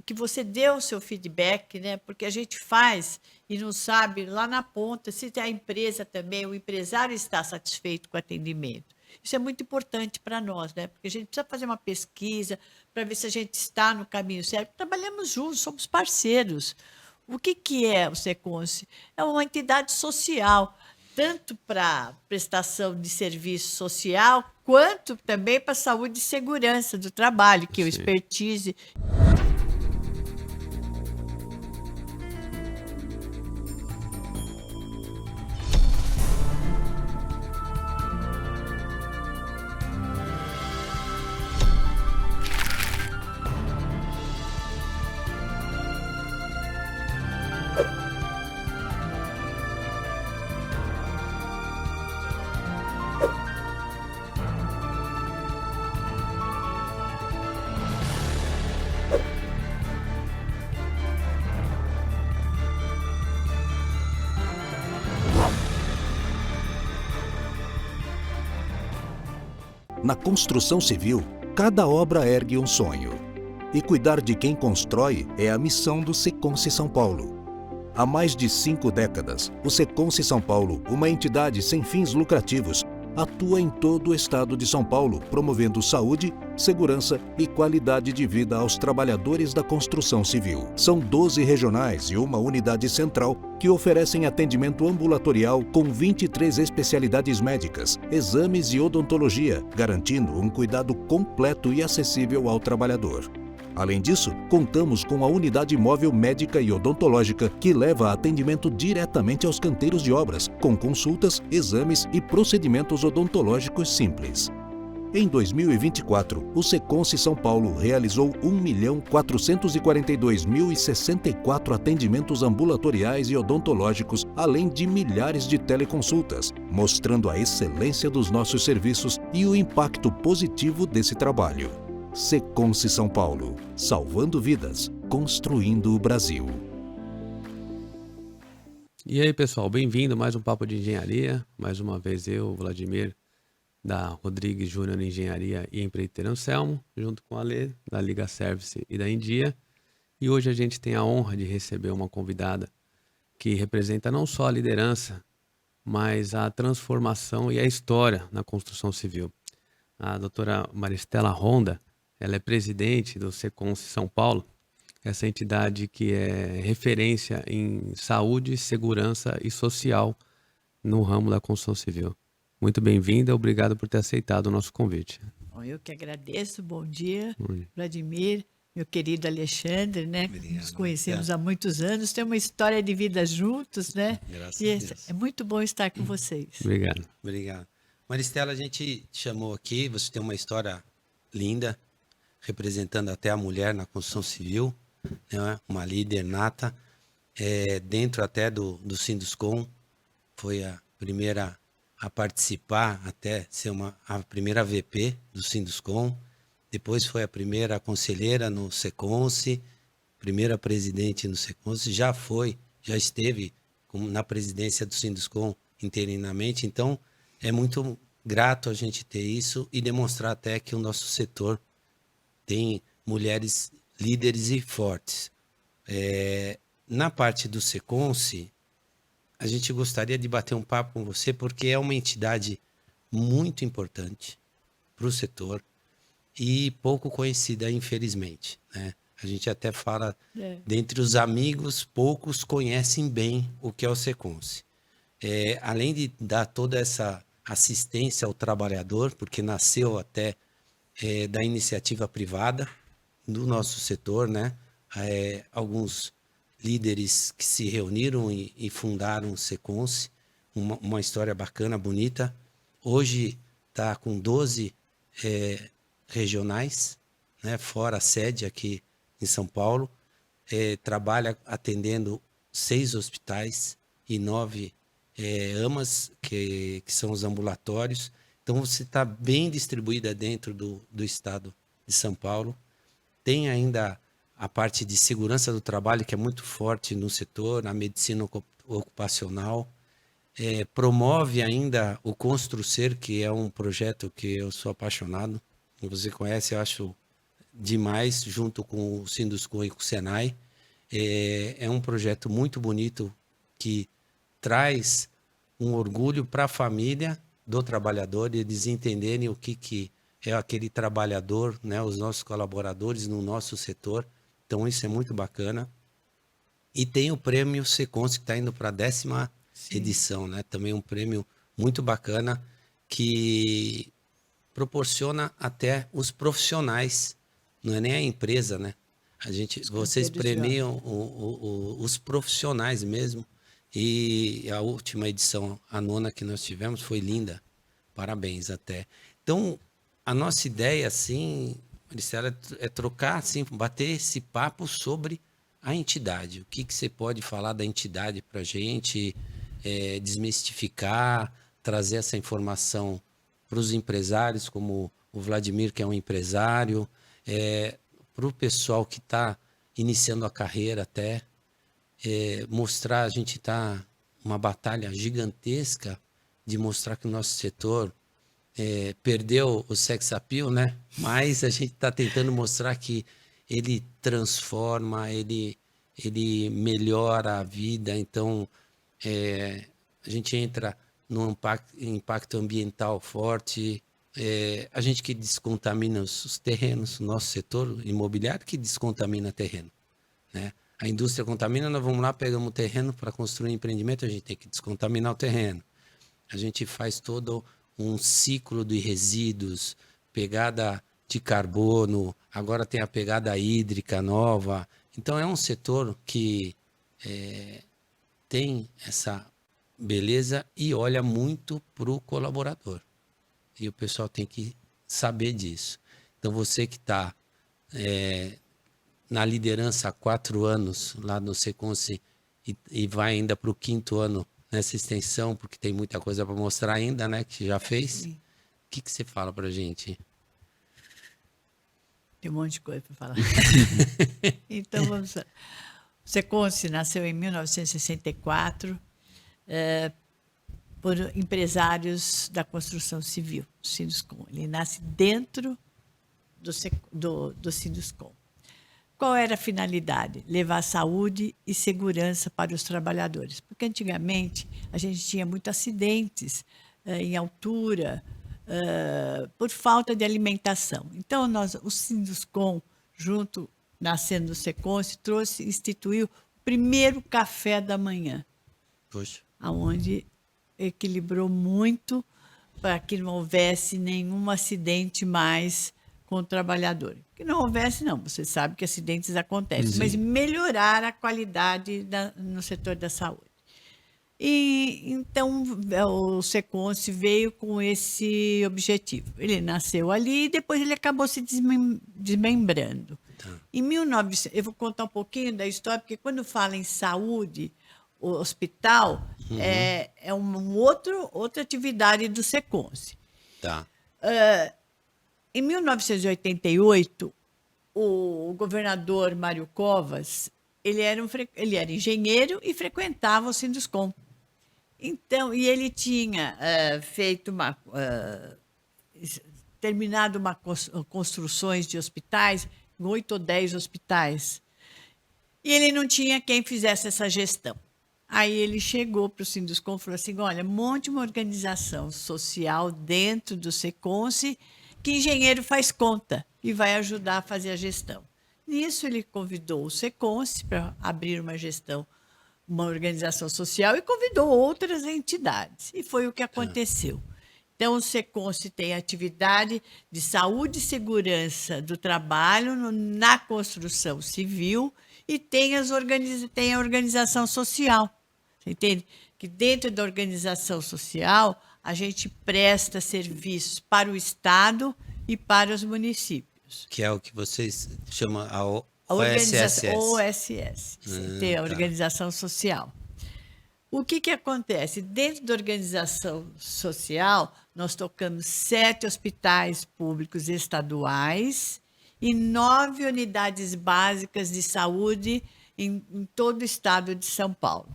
que você dê o seu feedback, né? Porque a gente faz e não sabe lá na ponta se a empresa também, o empresário está satisfeito com o atendimento. Isso é muito importante para nós, né? Porque a gente precisa fazer uma pesquisa para ver se a gente está no caminho certo. Trabalhamos juntos, somos parceiros. O que, que é o Seconce? É uma entidade social, tanto para prestação de serviço social, quanto também para saúde e segurança do trabalho, que é o Sim. expertise. Na construção civil, cada obra ergue um sonho. E cuidar de quem constrói é a missão do Seconce São Paulo. Há mais de 5 décadas, o Seconce São Paulo, uma entidade sem fins lucrativos, atua em todo o estado de São Paulo, promovendo saúde, segurança e qualidade de vida aos trabalhadores da construção civil. São 12 regionais e uma unidade central que oferecem atendimento ambulatorial com 23 especialidades médicas, exames e odontologia, garantindo um cuidado completo e acessível ao trabalhador. Além disso, contamos com a unidade móvel médica e odontológica que leva atendimento diretamente aos canteiros de obras, com consultas, exames e procedimentos odontológicos simples. Em 2024, o Seconce São Paulo realizou 1.442.064 atendimentos ambulatoriais e odontológicos, além de milhares de teleconsultas, mostrando a excelência dos nossos serviços e o impacto positivo desse trabalho. Seconce São Paulo, salvando vidas, construindo o Brasil. E aí, pessoal, bem-vindo a mais um Papo de Engenharia. Mais uma vez eu, Vladimir, da Rodrigues Júnior Engenharia e Empreiteiro Anselmo, junto com a Lê, da Liga Service e da Endia. E hoje a gente tem a honra de receber uma convidada que representa não só a liderança, mas a transformação e a história na construção civil. A doutora Maristela Ronda, ela é presidente do Seconce São Paulo, essa entidade que é referência em saúde, segurança e social no ramo da construção civil. Muito bem-vinda, obrigado por ter aceitado o nosso convite. Bom, eu que agradeço, bom dia, Bom dia. Vladimir, meu querido Alexandre, né? Obrigado, Nos conhecemos Maristela. há muitos anos, temos uma história de vida juntos, né? Graças E a Deus. é muito bom estar com vocês. Obrigado. Obrigado. Maristela, a gente te chamou aqui, você tem uma história linda, representando até a mulher na construção civil, né? Uma líder nata, dentro até do Sinduscom, foi a primeira a participar, até ser a primeira VP do Sinduscom, depois foi a primeira conselheira no Seconce, primeira presidente no Seconce, já esteve na presidência do Sinduscom interinamente, então é muito grato a gente ter isso e demonstrar até que o nosso setor tem mulheres líderes e fortes. Na parte do Seconce, a gente gostaria de bater um papo com você porque é uma entidade muito importante para o setor e pouco conhecida, infelizmente, né? A gente até fala, dentre os amigos, poucos conhecem bem o que é o Seconce. Além de dar toda essa assistência ao trabalhador, porque nasceu até da iniciativa privada do nosso setor, né? Alguns líderes que se reuniram e fundaram o Seconce, uma história bacana, bonita. Hoje está com 12 regionais, né? Fora a sede aqui em São Paulo. Trabalha atendendo 6 hospitais e 9 AMAs, que são os ambulatórios. Então, você está bem distribuída dentro do estado de São Paulo. Tem ainda a parte de segurança do trabalho, que é muito forte no setor, a medicina ocupacional. Promove ainda o Construcer, que é um projeto que eu sou apaixonado. Você conhece, eu acho demais, junto com o Sinduscom e com o Senai. É um projeto muito bonito que traz um orgulho para a família do trabalhador, e eles entenderem o que é aquele trabalhador, né, os nossos colaboradores no nosso setor. Então, isso é muito bacana. E tem o prêmio Secons, que está indo para a 10ª edição, né? Também um prêmio muito bacana que proporciona até os profissionais, não é nem a empresa, né? Vocês premiam os profissionais mesmo. E a última edição, a 9ª que nós tivemos, foi linda. Parabéns até. Então, a nossa ideia, assim, Maricela, é trocar, assim, bater esse papo sobre a entidade. O que você pode falar da entidade para a gente, desmistificar, trazer essa informação para os empresários, como o Vladimir, que é um empresário, para o pessoal que está iniciando a carreira até, mostrar, a gente está uma batalha gigantesca de mostrar que o nosso setor perdeu o sex appeal, né? Mas a gente está tentando mostrar que ele transforma, ele melhora a vida. Então, a gente entra num impacto ambiental forte, a gente que descontamina os terrenos, o nosso setor imobiliário que descontamina terreno, né? A indústria contamina, nós vamos lá, pegamos o terreno para construir um empreendimento, a gente tem que descontaminar o terreno. A gente faz todo um ciclo de resíduos, pegada de carbono, agora tem a pegada hídrica nova. Então, é um setor que tem essa beleza e olha muito para o colaborador. E o pessoal tem que saber disso. Então, você que está na liderança há 4 anos lá no Seconce e vai ainda para o 5º ano nessa extensão, porque tem muita coisa para mostrar ainda, né, que já fez. O que você fala para a gente? Tem um monte de coisa para falar. Então, vamos lá. O Seconce nasceu em 1964 por empresários da construção civil, do Sinduscom. Ele nasce dentro do Sinduscom. Qual era a finalidade? Levar saúde e segurança para os trabalhadores. Porque antigamente a gente tinha muitos acidentes em altura por falta de alimentação. Então, o Sinduscom, nascendo do Seconce, instituiu o primeiro café da manhã. Poxa. Onde equilibrou muito para que não houvesse nenhum acidente mais com o trabalhador. Que não houvesse, não. Você sabe que acidentes acontecem, Sim. mas melhorar a qualidade no setor da saúde. E então o Seconce veio com esse objetivo. Ele nasceu ali e depois ele acabou se desmembrando. Tá. Em 1900, eu vou contar um pouquinho da história, porque quando fala em saúde, o hospital é outra atividade do Seconce. Tá. Em 1988, o governador Mário Covas, ele era engenheiro e frequentava o Sinduscom. Então, e ele tinha terminado construções de hospitais, 8 ou 10 hospitais. E ele não tinha quem fizesse essa gestão. Aí ele chegou para o Sinduscom e falou assim, olha, monte uma organização social dentro do Seconce que engenheiro faz conta e vai ajudar a fazer a gestão. Nisso, ele convidou o Seconce para abrir uma organização social e convidou outras entidades. E foi o que aconteceu. Então, o Seconce tem atividade de saúde e segurança do trabalho na construção civil e tem a organização social. Você entende? Que dentro da organização social, a gente presta serviços para o Estado e para os municípios. Que é o que vocês chamam a OSS. OSSS. Tem a organização social. O que acontece? Dentro da organização social, nós tocamos 7 hospitais públicos estaduais e 9 unidades básicas de saúde em todo o estado de São Paulo.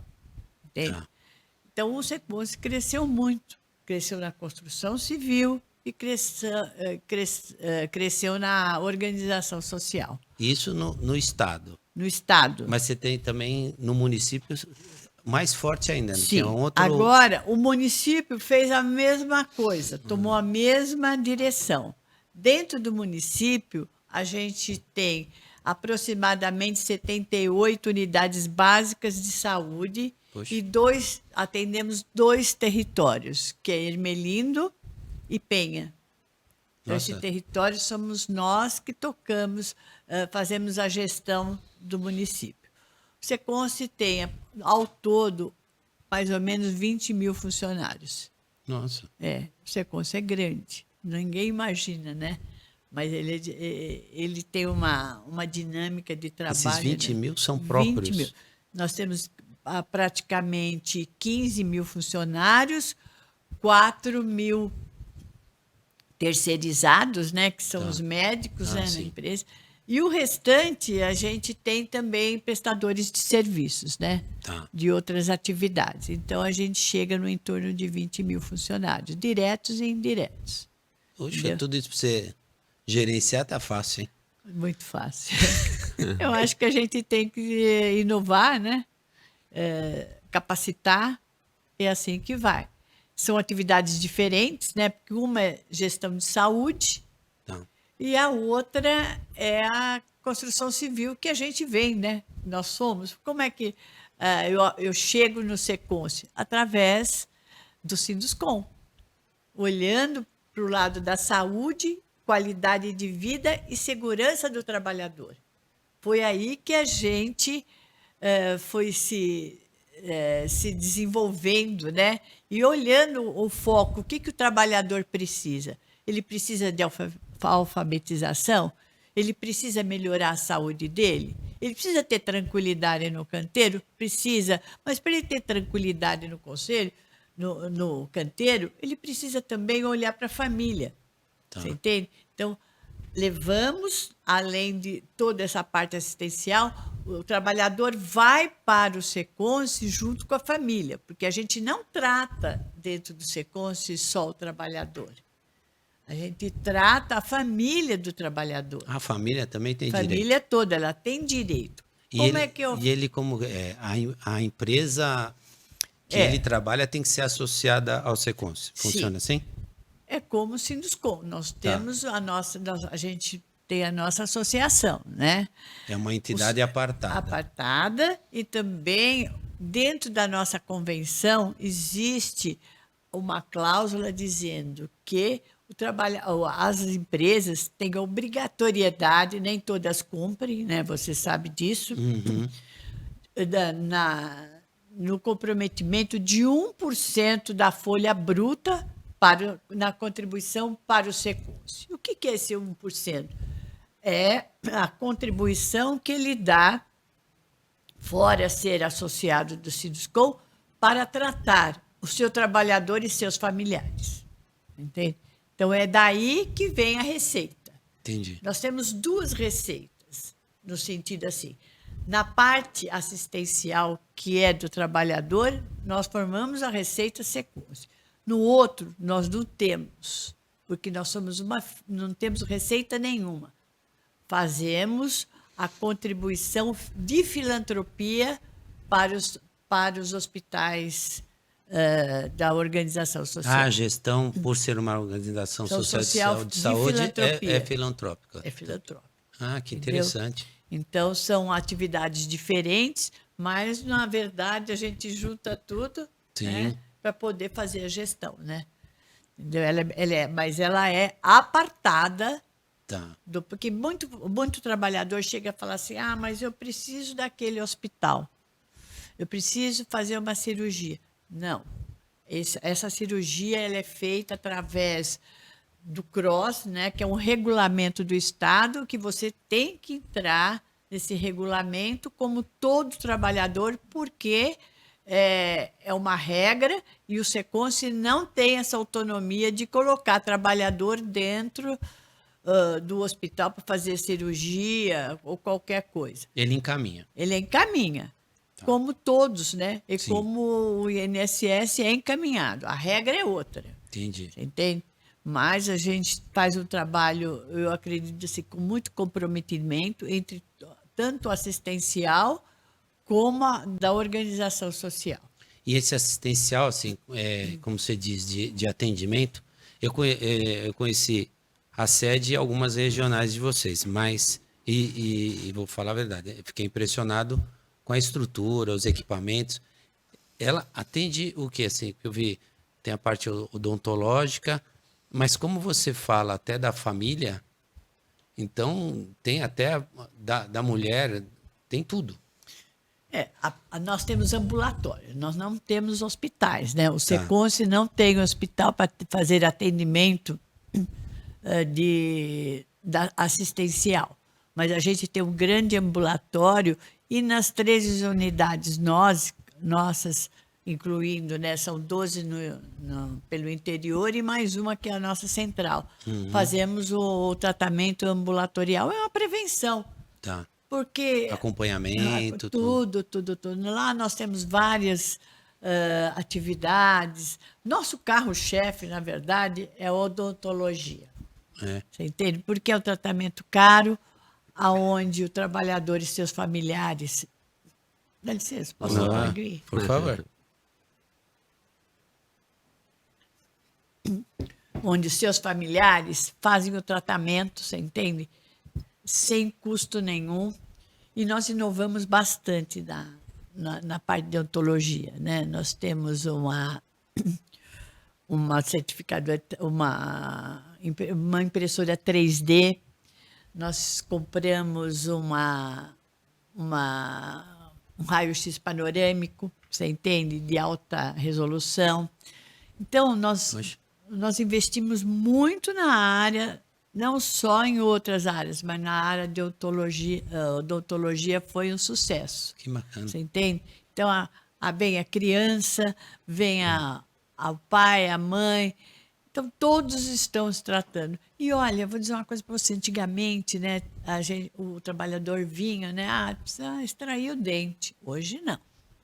Entende? Tá. Então, o Seconce cresceu muito. Cresceu na construção civil, e cresceu na organização social, Isso no estado. no estado. Mas você tem também no município mais forte ainda, né? Sim. Que é um outro... Agora, o município fez a mesma coisa, tomou a mesma direção. Dentro do município, a gente tem aproximadamente 78 unidades básicas de saúde Poxa. e atendemos 2 territórios, que é Ermelindo e Penha. Então, esse Nossa. território somos nós que tocamos, fazemos a gestão do município. O Seconce tem, ao todo, mais ou menos 20 mil funcionários. Nossa. O Seconce é grande, ninguém imagina, né? Mas ele tem uma dinâmica de trabalho. Esses 20 né? mil são próprios? 20 mil. Nós temos praticamente 15 mil funcionários, 4 mil terceirizados, né? Que são Tá. os médicos né, na Sim. empresa. E o restante, a gente tem também prestadores de serviços, né? Tá. De outras atividades. Então, a gente chega no entorno de 20 mil funcionários, diretos e indiretos. Poxa, Entendeu? tudo isso para você gerenciar tá fácil, hein? Muito fácil. Eu acho que a gente tem que inovar, né? Capacitar, é assim que vai. São atividades diferentes, né? Porque uma é gestão de saúde, Tá. e a outra é a construção civil que a gente vem, né? Nós somos. Como é que eu chego no Seconce? Através do Sinduscom, olhando para o lado da saúde, qualidade de vida e segurança do trabalhador. Foi aí que a gente foi se desenvolvendo, né? E olhando o foco, o que o trabalhador precisa? Ele precisa de alfabetização? Ele precisa melhorar a saúde dele? Ele precisa ter tranquilidade no canteiro? Precisa. Mas para ele ter tranquilidade no conselho, no canteiro, ele precisa também olhar para a família. Tá. Você entende? Então, levamos, além de toda essa parte assistencial, o trabalhador vai para o Seconce junto com a família, porque a gente não trata dentro do Seconce só o trabalhador. A gente trata a família do trabalhador. A família também tem A direito. família toda, ela tem direito. E Como ele, é que eu... E ele, como a empresa que ele trabalha tem que ser associada ao Seconce. Funciona assim? É como o Sinduscom. Nós temos a gente tem a nossa associação, né? É uma entidade apartada. Apartada, e também dentro da nossa convenção existe uma cláusula dizendo que as empresas têm a obrigatoriedade, nem todas cumprem, né? Você sabe disso, no comprometimento de 1% da folha bruta na contribuição para o Seconce. O que é esse 1%? É a contribuição que ele dá, fora ser associado do Sinduscom, para tratar o seu trabalhador e seus familiares. Entende? Então, é daí que vem a receita. Entendi. Nós temos 2 receitas, no sentido assim. Na parte assistencial, que é do trabalhador, nós formamos a receita Seconce. No outro, nós não temos, porque nós não temos receita nenhuma. Fazemos a contribuição de filantropia para os hospitais da organização social. A gestão, por ser uma organização social de saúde, filantropia. é filantrópica. É filantrópica. Ah, que Entendeu? interessante. Então, são atividades diferentes, mas, na verdade, a gente junta tudo, Sim. né, para poder fazer a gestão, né? Entendeu? Mas ela é apartada, Tá. porque muito trabalhador chega a falar assim, mas eu preciso daquele hospital, eu preciso fazer uma cirurgia. Não, essa cirurgia ela é feita através do CROSS, né, que é um regulamento do Estado, que você tem que entrar nesse regulamento como todo trabalhador, porque é uma regra e o Seconce não tem essa autonomia de colocar trabalhador dentro do hospital para fazer cirurgia ou qualquer coisa. Ele encaminha. Ele encaminha, como todos, né? E Sim. como o INSS é encaminhado. A regra é outra. Entendi. Você entende? mas a gente faz um trabalho, eu acredito assim, com muito comprometimento entre tanto assistencial como da organização social. E esse assistencial, assim, como você diz, de atendimento, eu conheci a sede e algumas regionais de vocês, mas, e vou falar a verdade, eu fiquei impressionado com a estrutura, os equipamentos. Ela atende o quê? Assim, eu vi, tem a parte odontológica, mas como você fala até da família, então tem até da mulher, tem tudo. Nós temos ambulatório, nós não temos hospitais, né? O Tá. Seconce não tem hospital para fazer atendimento assistencial, mas a gente tem um grande ambulatório e nas 13 unidades nossas, incluindo, né, são 12 pelo interior e mais uma que é a nossa central. Fazemos o tratamento ambulatorial, é uma prevenção, Tá. porque Acompanhamento, tudo. Lá nós temos várias atividades. Nosso carro-chefe, na verdade, é a odontologia. É. Você entende? Porque é um tratamento caro, aonde o trabalhador e seus familiares... Dá licença, posso falar aqui? Por favor. Onde os seus familiares fazem o tratamento, você entende? Sem custo nenhum. E nós inovamos bastante na parte de odontologia, né? Nós temos uma certificadora, uma impressora 3D, nós compramos um raio-x panorâmico, você entende, de alta resolução. Então, nós investimos muito na área, não só em outras áreas, mas na área de odontologia. Odontologia foi um sucesso. Que bacana. Você entende? Então, vem a criança, vem o pai, a mãe. Então, todos estão se tratando. E olha, vou dizer uma coisa para você. Antigamente, né, o trabalhador vinha, né? Precisa extrair o dente. Hoje, não.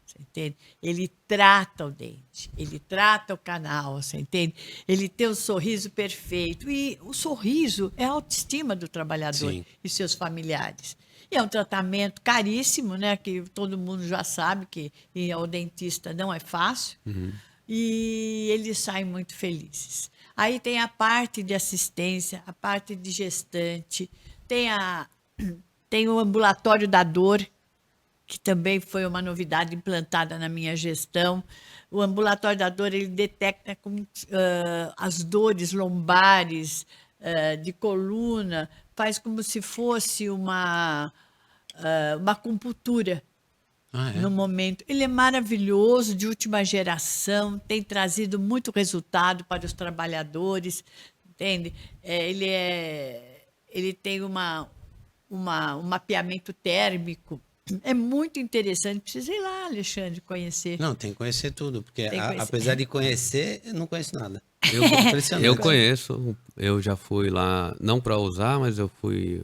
Você entende? Ele trata o dente, ele trata o canal, você entende? Ele tem o sorriso perfeito. E o sorriso é a autoestima do trabalhador Sim. e seus familiares. E é um tratamento caríssimo, né? Que todo mundo já sabe que ir ao dentista não é fácil. E eles saem muito felizes. Aí tem a parte de assistência, a parte de gestante, tem o ambulatório da dor, que também foi uma novidade implantada na minha gestão. O ambulatório da dor, ele detecta as dores lombares, de coluna, faz como se fosse uma acupuntura no momento. Ele é maravilhoso, de última geração, tem trazido muito resultado para os trabalhadores, entende? Ele tem um mapeamento térmico. É muito interessante. Precisa ir lá, Alexandre, conhecer. Não, tem que conhecer tudo, porque Tem que conhecer. apesar de conhecer, eu não conheço nada. Eu conheço, eu já fui lá, não para usar, mas eu fui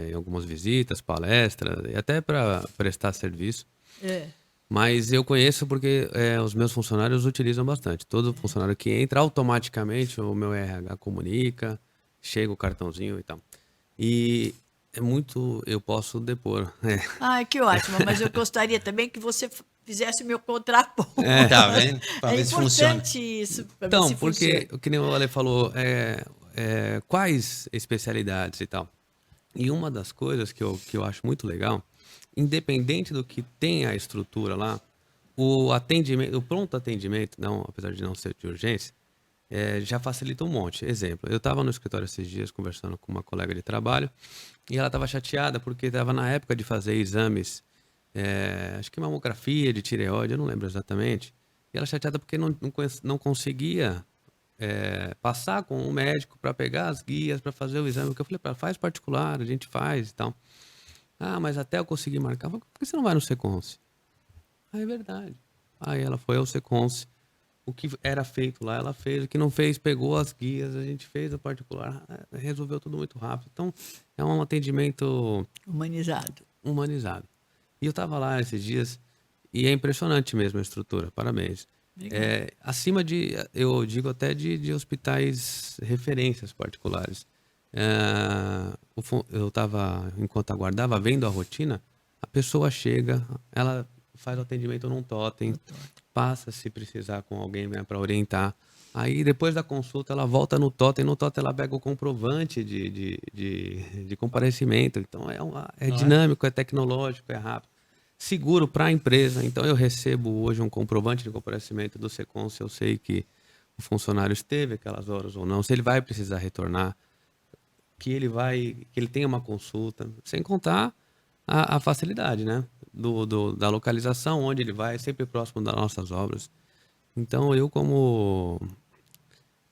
em algumas visitas, palestras, e até para prestar serviço. Mas eu conheço porque os meus funcionários utilizam bastante. Todo funcionário que entra, automaticamente o meu RH comunica, chega o cartãozinho e tal. E é muito, eu posso depor. Ai, que ótimo, mas eu gostaria também que você fizesse o meu contraponto. Tá vendo? Pra É ver se funciona. importante isso. Pra ver Então, se porque funciona. o que nem o Ale falou, quais especialidades e tal. E uma das coisas que eu acho muito legal, independente do que tem a estrutura lá, o atendimento, o pronto atendimento, não, apesar de não ser de urgência, já facilita um monte. Exemplo, eu estava no escritório esses dias conversando com uma colega de trabalho e ela estava chateada porque estava na época de fazer exames, acho que mamografia de tireoide, eu não lembro exatamente. E ela chateada porque não conseguia passar com o médico para pegar as guias para fazer o exame. Porque eu falei para ela, faz particular, a gente faz e tal. Ah, mas até eu conseguir marcar. Eu falei, por que você não vai no Seconce? Ah, é verdade. Aí ela foi ao Seconce. O que era feito lá, ela fez. O que não fez, pegou as guias, a gente fez o particular, resolveu tudo muito rápido. Então, é um atendimento Humanizado. E eu tava lá esses dias e é impressionante mesmo a estrutura, parabéns. acima de, eu digo até de hospitais referências particulares. Eu estava, enquanto aguardava, vendo a rotina, a pessoa chega, ela faz o atendimento num totem, passa se precisar com alguém para orientar. Aí depois da consulta ela volta no totem ela pega o comprovante de comparecimento. Então é dinâmico, é tecnológico, é rápido. Seguro para a empresa. Então eu recebo hoje um comprovante de comparecimento do Secom, se eu sei que o funcionário esteve aquelas horas ou não, se ele vai precisar retornar, que ele tenha uma consulta, sem contar a facilidade, né? Da localização, onde ele vai, sempre próximo das nossas obras. Então eu, como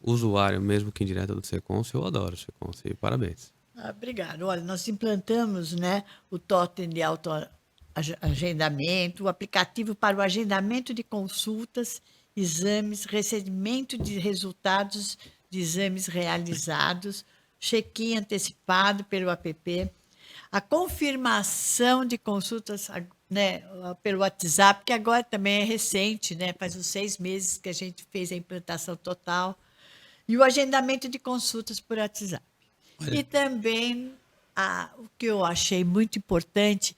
usuário, mesmo que indireto do Seconce, eu adoro o Seconce. E parabéns. Obrigado. Olha, nós implantamos, né, o totem de autoagendamento, o aplicativo para o agendamento de consultas, exames, recebimento de resultados de exames realizados, check-in antecipado pelo app, a confirmação de consultas, né, pelo WhatsApp, que agora também é recente, né, faz uns 6 meses que a gente fez a implantação total, e o agendamento de consultas por WhatsApp. E também o que eu achei muito importante,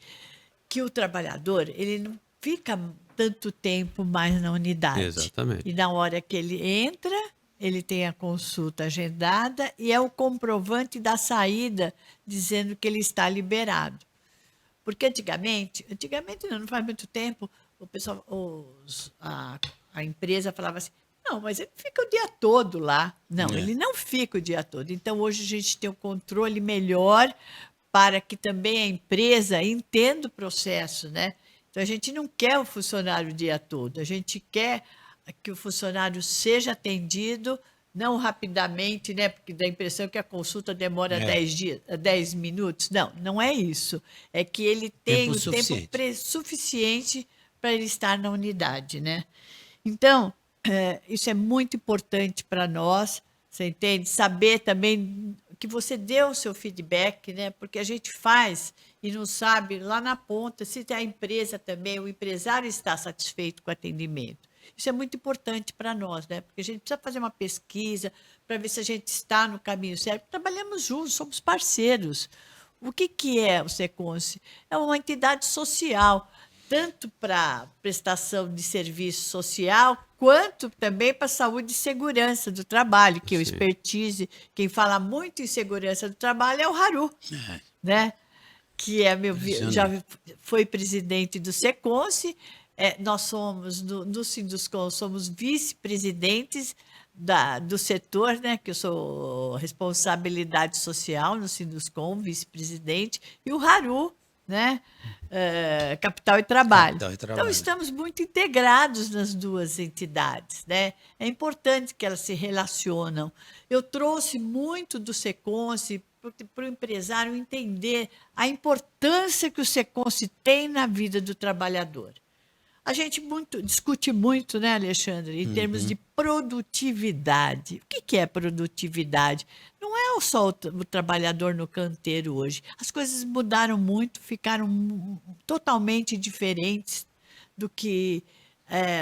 que o trabalhador ele não fica tanto tempo mais na unidade. Exatamente. E na hora que ele entra, ele tem a consulta agendada e é o comprovante da saída dizendo que ele está liberado. Porque antigamente não faz muito tempo, o pessoal, a empresa falava assim, não, mas ele fica o dia todo lá. Não, ele não fica o dia todo. Então, hoje a gente tem um controle melhor para que também a empresa entenda o processo, né? Então, a gente não quer o funcionário o dia todo, a gente quer que o funcionário seja atendido, não rapidamente, né? Porque dá a impressão que a consulta demora 10 minutos. Não, não é isso. É que ele tem o tempo suficiente para ele estar na unidade, né? Então, isso é muito importante para nós, você entende? Saber também que você deu o seu feedback, né? Porque a gente faz e não sabe lá na ponta se a empresa também, o empresário está satisfeito com o atendimento. Isso é muito importante para nós, né? Porque a gente precisa fazer uma pesquisa para ver se a gente está no caminho certo. Trabalhamos juntos, somos parceiros. O que é o Seconce? É uma entidade social, tanto para prestação de serviço social, quanto também para saúde e segurança do trabalho, que o expertise, quem fala muito em segurança do trabalho é o Haru, né? Que já foi presidente do Seconce. Nós somos, no Sinduscom, somos vice-presidentes do setor, né? Que eu sou responsabilidade social no Sinduscom, vice-presidente, e o Haru, né? Capital e Trabalho. Então, estamos muito integrados nas duas entidades, né? É importante que elas se relacionam. Eu trouxe muito do Seconce para o empresário entender a importância que o Seconce tem na vida do trabalhador. A gente discute muito, né, Alexandre, em termos de produtividade. O que é produtividade? Não é só o trabalhador no canteiro hoje. As coisas mudaram muito, ficaram totalmente diferentes do que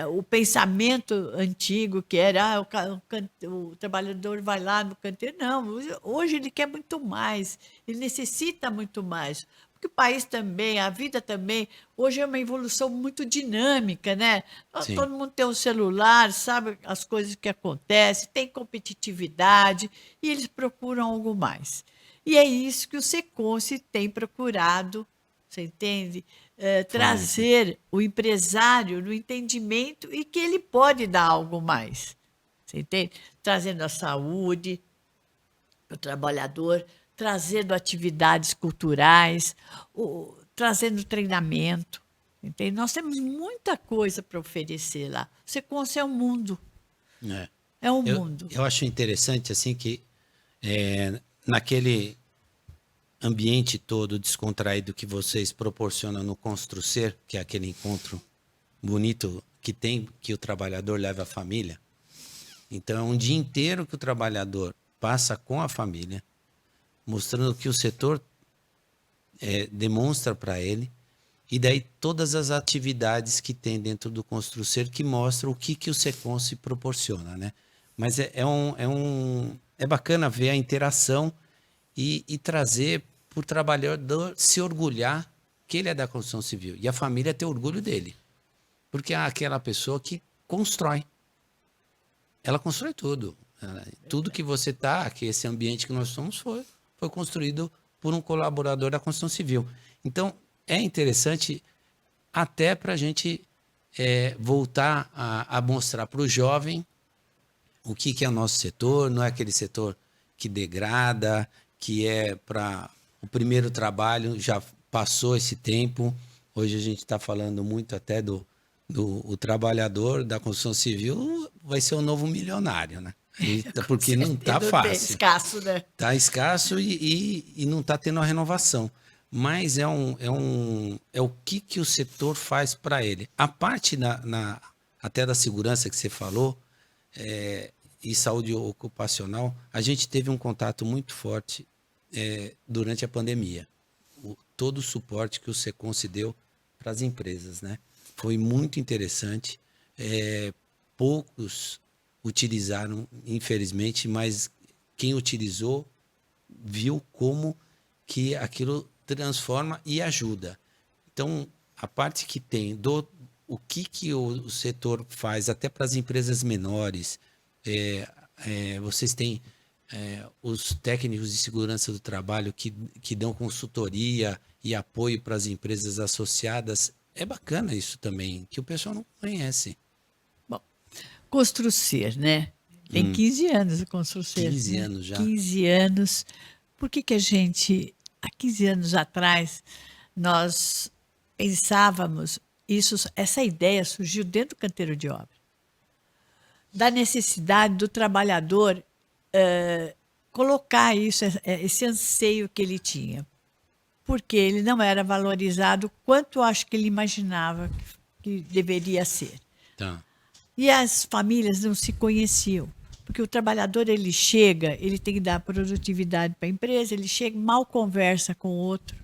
o pensamento antigo, que era o trabalhador vai lá no canteiro. Não, hoje ele quer muito mais, ele necessita muito mais. Porque o país também, a vida também, hoje é uma evolução muito dinâmica, né? Sim. Todo mundo tem um celular, sabe as coisas que acontecem, tem competitividade e eles procuram algo mais. E é isso que o Seconce tem procurado, você entende? Trazer o empresário no entendimento e que ele pode dar algo mais, você entende? Trazendo a saúde, o trabalhador, trazendo atividades culturais, trazendo treinamento. Entende? Nós temos muita coisa para oferecer lá. O Seconce é um mundo. É um mundo. Eu acho interessante assim que naquele ambiente todo descontraído que vocês proporcionam no Construcer, que é aquele encontro bonito que o trabalhador leva a família. Então é um dia inteiro que o trabalhador passa com a família, mostrando que o setor demonstra para ele e daí todas as atividades que tem dentro do Construcer que mostram o que o Seconce proporciona, né? Mas é bacana ver a interação e trazer para o trabalhador se orgulhar que ele é da construção civil e a família ter orgulho dele. Porque é aquela pessoa que constrói. Ela constrói tudo. Tudo que você está, que esse ambiente que nós somos, foi construído por um colaborador da construção civil. Então, é interessante até para a gente voltar a mostrar para o jovem o que é o nosso setor, não é aquele setor que degrada, que é para o primeiro trabalho, já passou esse tempo. Hoje a gente está falando muito até o trabalhador da construção civil vai ser o novo milionário, né? Porque não está fácil. Está escasso, né? Está escasso e não está tendo a renovação. Mas é o que o setor faz para ele. A parte até da segurança que você falou, e saúde ocupacional, a gente teve um contato muito forte durante a pandemia. Todo o suporte que o Seconce deu para as empresas, né? Foi muito interessante. Poucos utilizaram, infelizmente, mas quem utilizou viu como que aquilo transforma e ajuda. Então, a parte que tem o que o setor faz até para as empresas menores, vocês têm os técnicos de segurança do trabalho que dão consultoria e apoio para as empresas associadas. É bacana isso também, que o pessoal não conhece. Bom, Construcer, né? Tem 15 anos o Construcer. 15 né? anos já. 15 anos. Por que a gente, há 15 anos atrás, nós pensávamos, essa ideia surgiu dentro do canteiro de obra, da necessidade do trabalhador colocar esse anseio que ele tinha, porque ele não era valorizado quanto eu acho que ele imaginava que deveria ser. Tá. E as famílias não se conheciam, porque o trabalhador ele chega, ele tem que dar produtividade para a empresa, ele chega, mal conversa com o outro,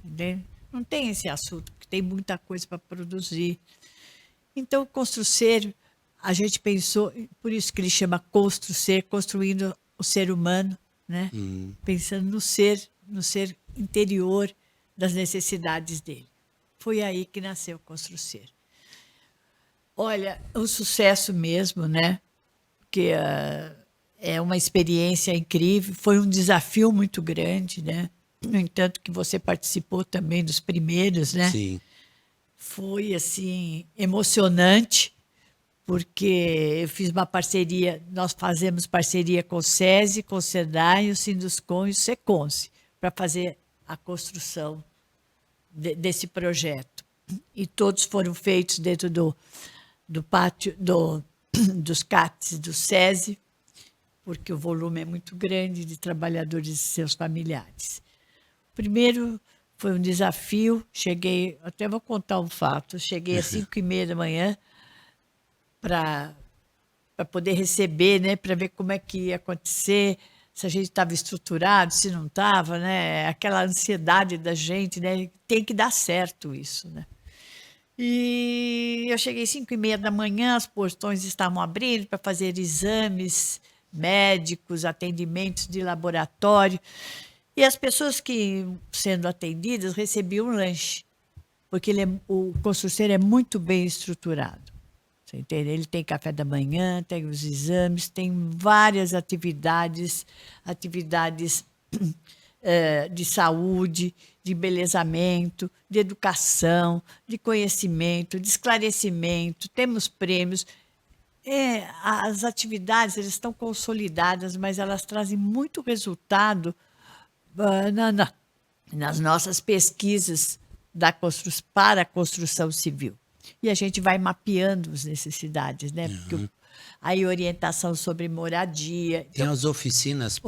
entendeu? Não tem esse assunto, porque tem muita coisa para produzir. Então, Construcer, a gente pensou, por isso que ele chama Construcer, construindo o ser humano, né? Pensando no ser interior das necessidades dele. Foi aí que nasceu Construcer. Olha, um sucesso mesmo, né? Porque é uma experiência incrível, foi um desafio muito grande, né? No entanto, que você participou também dos primeiros, né? Sim. Foi, assim, emocionante, porque eu fiz uma parceria, nós fazemos parceria com o SESI, com o SEDAI, o Sinduscom e o Seconce, para fazer a construção desse projeto. E todos foram feitos dentro do pátio, dos CATs do SESI, porque o volume é muito grande de trabalhadores e seus familiares. Primeiro foi um desafio, cheguei, até vou contar um fato, cheguei às 5h30 da manhã para poder receber, né, para ver como é que ia acontecer, se a gente estava estruturado, se não estava, né, aquela ansiedade da gente, né, tem que dar certo isso, né. E eu cheguei às 5h30 da manhã, os portões estavam abrindo para fazer exames médicos, atendimentos de laboratório. E as pessoas que, sendo atendidas, recebiam um lanche, porque o Construcer é muito bem estruturado. Você entende? Ele tem café da manhã, tem os exames, tem várias atividades de saúde, de embelezamento, de educação, de conhecimento, de esclarecimento, temos prêmios. As atividades elas estão consolidadas, mas elas trazem muito resultado nas nossas pesquisas para a construção civil. E a gente vai mapeando as necessidades, né? Porque aí orientação sobre moradia. Tem as oficinas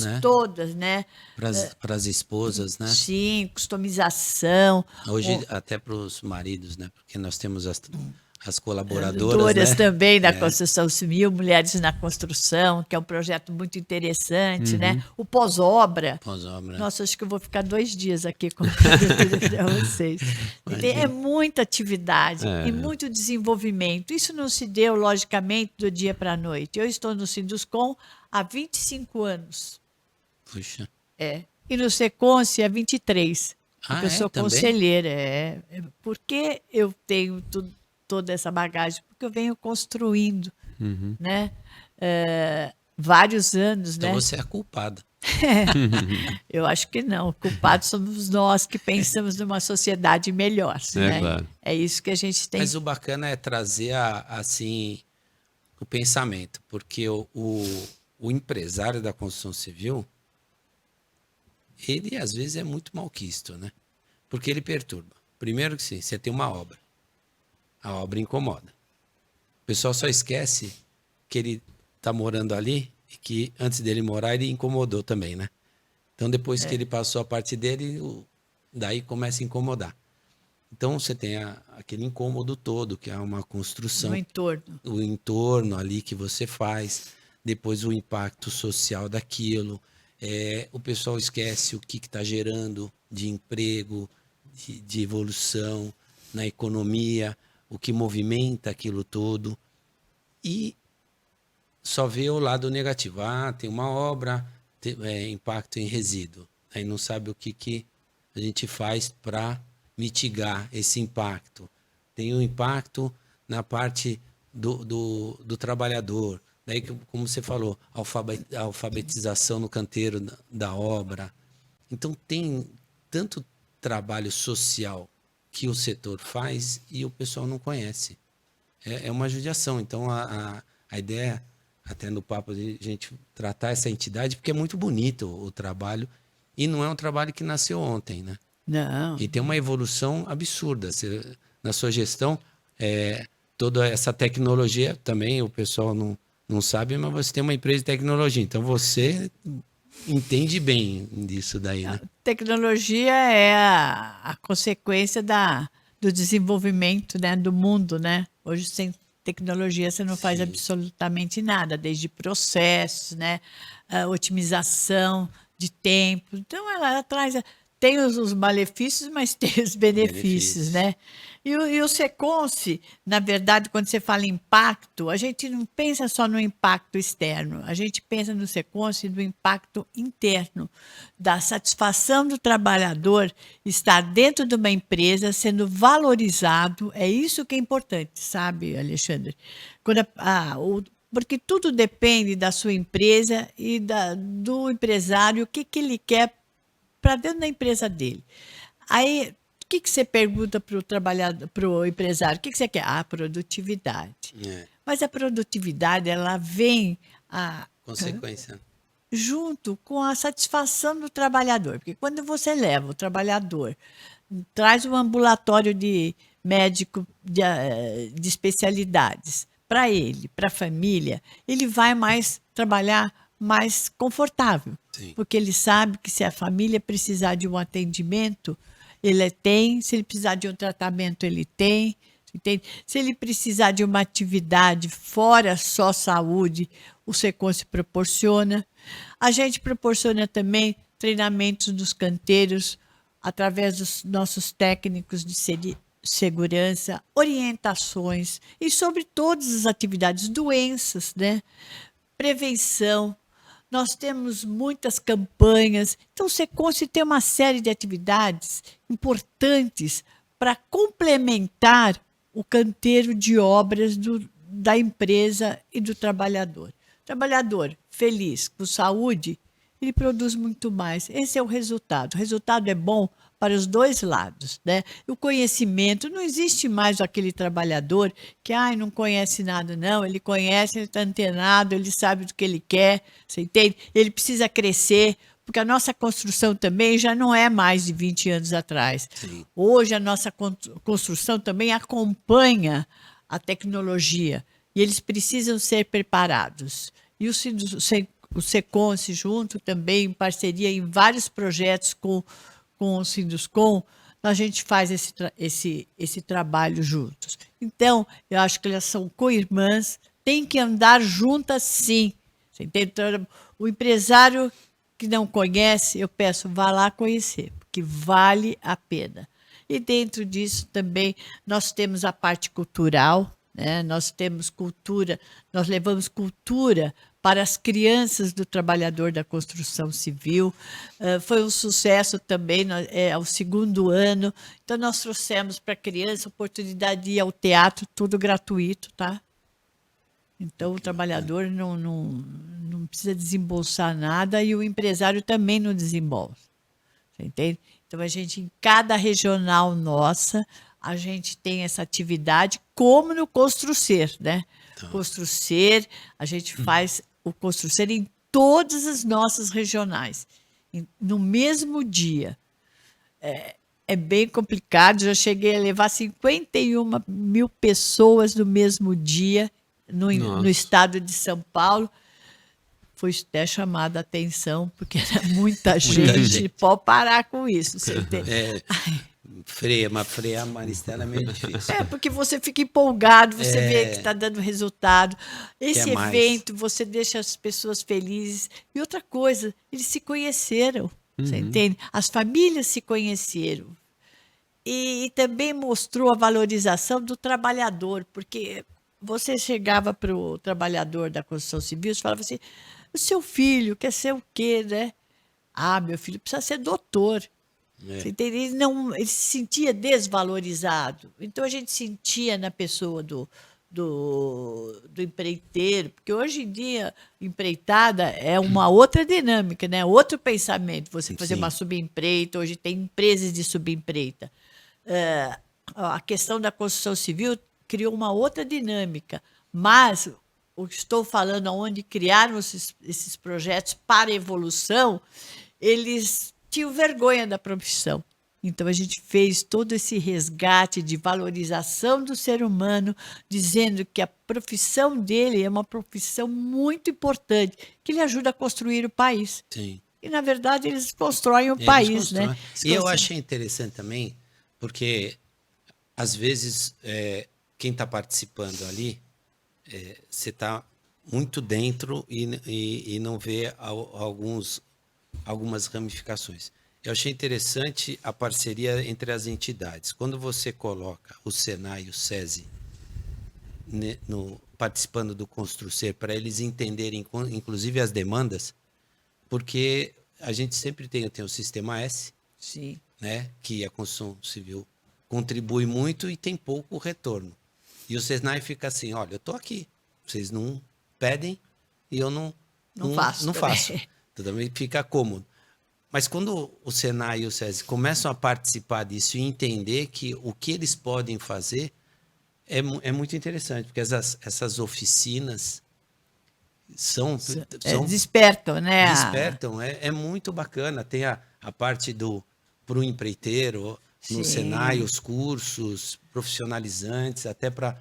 né? Todas, né? Para as esposas, né? Sim, customização. Hoje até para os maridos, né? Porque nós temos as colaboradoras, né? também da construção civil, Mulheres na Construção, que é um projeto muito interessante, né? O pós-obra. Pós-obra. Nossa, acho que eu vou ficar 2 dias aqui contando para vocês. É muita atividade e muito desenvolvimento. Isso não se deu, logicamente, do dia para a noite. Eu estou no Sinduscom há 25 anos. Puxa. E no Seconce há 23. Porque eu sou também? conselheira. Por que eu tenho toda essa bagagem? Porque eu venho construindo, né? Vários anos, Então né? você é a culpada. Eu acho que não. Culpados somos nós que pensamos numa sociedade melhor. Né? claro. É isso que a gente tem. Mas o bacana é trazer assim o pensamento, porque o empresário da construção civil, ele às vezes é muito malquisto, né? Porque ele perturba. Primeiro que sim, você tem uma obra. A obra incomoda. O pessoal só esquece que ele está morando ali e que antes dele morar ele incomodou também, né? Então depois que ele passou a parte dele, daí começa a incomodar. Então você tem aquele incômodo todo, que é uma construção. No entorno. O entorno ali que você faz, depois o impacto social daquilo. O pessoal esquece o que está gerando de emprego, de evolução na economia, o que movimenta aquilo todo. E só vê o lado negativo. Tem uma obra, impacto em resíduo. Aí não sabe o que a gente faz para mitigar esse impacto. Tem um impacto na parte do trabalhador. Daí, como você falou, alfabetização no canteiro da obra. Então, tem tanto trabalho social que o setor faz e o pessoal não conhece. É uma judiação. Então, a ideia, até no papo, de a gente tratar essa entidade, porque é muito bonito o trabalho e não é um trabalho que nasceu ontem, né? Não. E tem uma evolução absurda. Na sua gestão, toda essa tecnologia também, o pessoal não sabe, mas você tem uma empresa de tecnologia. Então, você entende bem disso daí, né? Tecnologia é a consequência do desenvolvimento, né, do mundo, né? Hoje, sem tecnologia, você não faz absolutamente nada, desde processos, né, otimização de tempo. Então, ela traz... Tem os malefícios, mas tem os benefícios, né? E o Seconce, na verdade, quando você fala em impacto, a gente não pensa só no impacto externo, a gente pensa no Seconce do impacto interno, da satisfação do trabalhador estar dentro de uma empresa sendo valorizado. É isso que é importante, sabe, Alexandre? Porque tudo depende da sua empresa e do empresário, o que ele quer para dentro da empresa dele. Aí, o que você pergunta para o trabalhador, para o empresário? O que você quer? Produtividade. Mas a produtividade, ela vem consequência junto com a satisfação do trabalhador. Porque quando você leva o trabalhador, traz um ambulatório de médico de especialidades para ele, para a família, ele vai trabalhar mais confortável. Sim. Porque ele sabe que se a família precisar de um atendimento, ele tem. Se ele precisar de um tratamento, ele tem. Entende? Se ele precisar de uma atividade fora só saúde, o Seconce proporciona. A gente proporciona também treinamentos dos canteiros através dos nossos técnicos de segurança, orientações e sobre todas as atividades, doenças, né? Prevenção. Nós temos muitas campanhas. Então, o Seconce tem uma série de atividades importantes para complementar o canteiro de obras da empresa e do trabalhador. Trabalhador feliz, com saúde, ele produz muito mais. Esse é o resultado. O resultado é bom para os dois lados, né? O conhecimento, não existe mais aquele trabalhador que não conhece nada, não. Ele conhece, ele está antenado, ele sabe do que ele quer, você entende? Ele precisa crescer, porque a nossa construção também já não é mais de 20 anos atrás. Sim. Hoje a nossa construção também acompanha a tecnologia e eles precisam ser preparados. E o Seconce junto também, em parceria em vários projetos com o Sinduscom, a gente faz esse trabalho juntos. Então, eu acho que elas são co-irmãs, tem que andar juntas sim. Você entende? Então, o empresário que não conhece, eu peço, vá lá conhecer, porque vale a pena. E dentro disso também nós temos a parte cultural, né? Nós temos cultura, nós levamos cultura para as crianças do trabalhador da construção civil. Foi um sucesso também, é o 2º ano. Então, nós trouxemos para a criança a oportunidade de ir ao teatro, tudo gratuito, tá? Então, o trabalhador não precisa desembolsar nada e o empresário também não desembolsa. Você entende? Então, a gente, em cada regional nossa, a gente tem essa atividade, como no Construcer, né? Construcer, a gente faz o Construcer em todas as nossas regionais, no mesmo dia. É bem complicado, já cheguei a levar 51 mil pessoas no mesmo dia no estado de São Paulo. Foi até chamada a atenção, porque era muita gente. Pode parar com isso. Você entende? Frear a Maristela é meio difícil. Porque você fica empolgado, você vê que está dando resultado. Esse evento, você deixa as pessoas felizes. E outra coisa, eles se conheceram, você entende? As famílias se conheceram. E também mostrou a valorização do trabalhador, porque você chegava para o trabalhador da construção civil e falava assim, o seu filho quer ser o quê, né? Ah, meu filho precisa ser doutor. Você entende? Ele se sentia desvalorizado. Então, a gente sentia na pessoa do empreiteiro, porque hoje em dia, empreitada é uma outra dinâmica, né? Outro pensamento. Você fazer uma subempreita, hoje tem empresas de subempreita. A questão da construção civil criou uma outra dinâmica, mas o que estou falando, onde criaram esses projetos para evolução, eles tinham vergonha da profissão. Então, a gente fez todo esse resgate de valorização do ser humano, dizendo que a profissão dele é uma profissão muito importante, que ele ajuda a construir o país. Sim. E, na verdade, eles constroem o país, né? E eu achei interessante também, porque, às vezes, quem está participando ali, você está muito dentro e não vê algumas ramificações. Eu achei interessante a parceria entre as entidades. Quando você coloca o Senai e o SESI participando do Construcer, para eles entenderem, inclusive, as demandas, porque a gente sempre tem o Sistema S, Sim. né, que a construção civil contribui muito e tem pouco retorno. E o Senai fica assim, olha, eu estou aqui, vocês não pedem e eu não faço. Então, também fica cômodo. Mas quando o Senai e o SESI começam a participar disso e entender que o que eles podem fazer é muito interessante, porque essas oficinas despertam, né? Despertam, é muito bacana. Tem a parte para o empreiteiro, no Senai, os cursos profissionalizantes, até para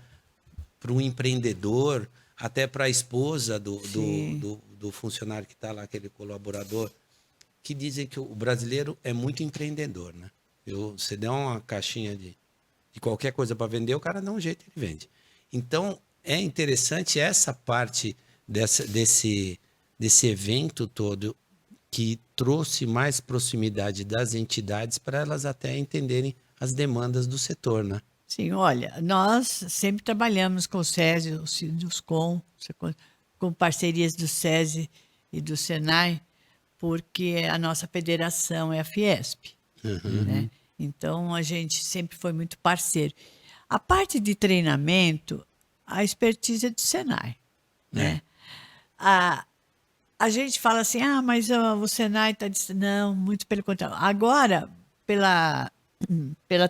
o empreendedor, até para a esposa do funcionário que está lá, aquele colaborador, que dizem que o brasileiro é muito empreendedor, né? Você der uma caixinha de qualquer coisa para vender, o cara dá um jeito, ele vende. Então, é interessante essa parte desse evento todo, que trouxe mais proximidade das entidades para elas até entenderem as demandas do setor, né? Sim, olha, nós sempre trabalhamos com o SESI, o Sinduscom, com parcerias do SESI e do Senai, porque a nossa federação é a Fiesp, né? Então, a gente sempre foi muito parceiro. A parte de treinamento, a expertise é do Senai, né? A gente fala assim, mas o Senai está dizendo, não, muito pelo contrário. Agora, pela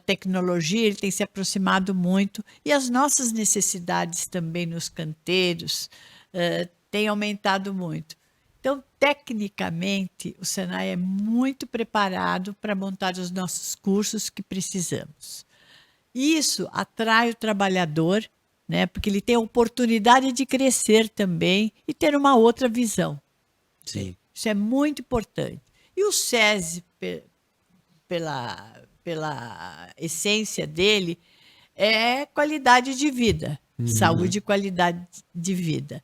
tecnologia, ele tem se aproximado muito e as nossas necessidades também nos canteiros têm aumentado muito. Então, tecnicamente, o Senai é muito preparado para montar os nossos cursos que precisamos. Isso atrai o trabalhador, né, porque ele tem a oportunidade de crescer também e ter uma outra visão. Sim. Isso é muito importante. E o SESI, pela essência dele, é qualidade de vida, saúde e qualidade de vida.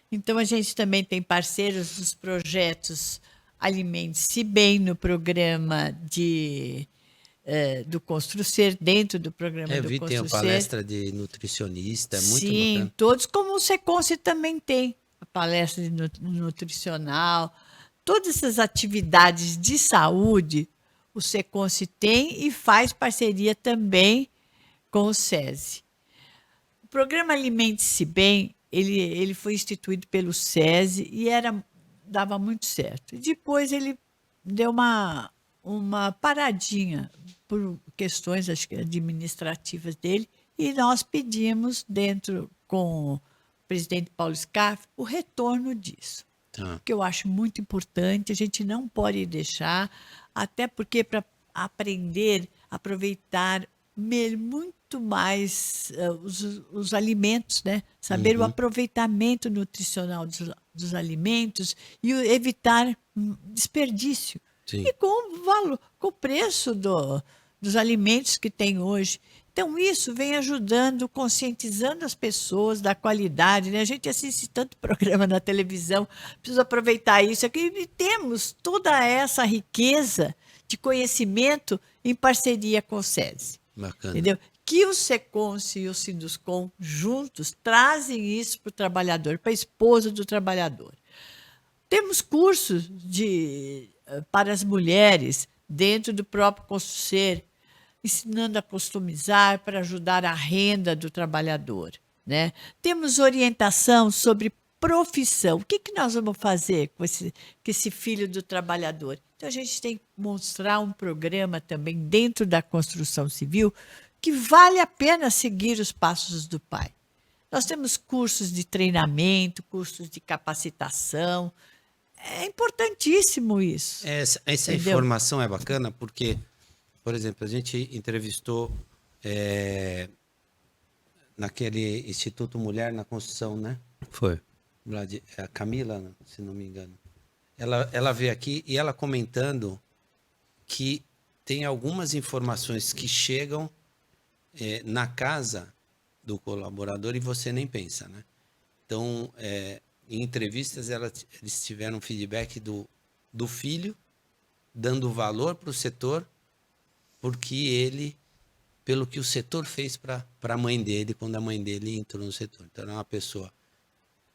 Então, a gente também tem parceiros dos projetos Alimente-se Bem no programa do Construcer, dentro do programa Eu do vi, tem a Construcer. palestra de nutricionista, é muito Sim, bacana. todos, como o Seconce também tem a palestra de nutricional. Todas essas atividades de saúde, o Seconce tem e faz parceria também com o SESI. O programa Alimente-se Bem, ele foi instituído pelo SESI e dava muito certo. E depois ele deu uma paradinha por questões, acho que administrativas dele, e nós pedimos, com o presidente Paulo Scaff, o retorno disso, Tá. que eu acho muito importante, a gente não pode deixar, até porque para aprender, aproveitar muito mais os alimentos, né? Saber o aproveitamento nutricional dos alimentos e evitar desperdício. Sim. E com o valor, com o preço dos alimentos que tem hoje. Então, isso vem ajudando, conscientizando as pessoas da qualidade, né? A gente assiste tanto programa na televisão, precisa aproveitar isso aqui. E temos toda essa riqueza de conhecimento em parceria com o SESI. Bacana. Entendeu? Que o Seconce e o Sinduscom juntos trazem isso para o trabalhador, para a esposa do trabalhador. Temos cursos para as mulheres dentro do próprio Construcer, ensinando a customizar para ajudar a renda do trabalhador, né? Temos orientação sobre profissão. O que nós vamos fazer com esse filho do trabalhador? Então, a gente tem que mostrar um programa também dentro da construção civil que vale a pena seguir os passos do pai. Nós temos cursos de treinamento, cursos de capacitação. É importantíssimo isso. Essa Entendeu? informação é bacana porque, por exemplo, a gente entrevistou naquele Instituto Mulher na Construção, né? Foi. A Camila, se não me engano. Ela veio aqui e ela comentando que tem algumas informações que chegam na casa do colaborador e você nem pensa, né? Então, em entrevistas, eles tiveram feedback do filho, dando valor para o setor, pelo que o setor fez para a mãe dele, quando a mãe dele entrou no setor. Então, era uma pessoa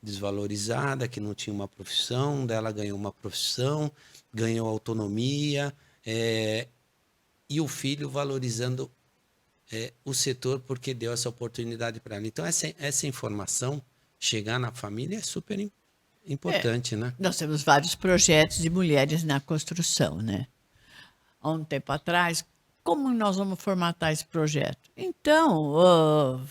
desvalorizada, que não tinha uma profissão, dela ganhou uma profissão, ganhou autonomia, e o filho valorizando o setor porque deu essa oportunidade para ela. Então, essa informação chegar na família é super importante, né? Nós temos vários projetos de mulheres na construção, né? Há um tempo atrás, como nós vamos formatar esse projeto? Então,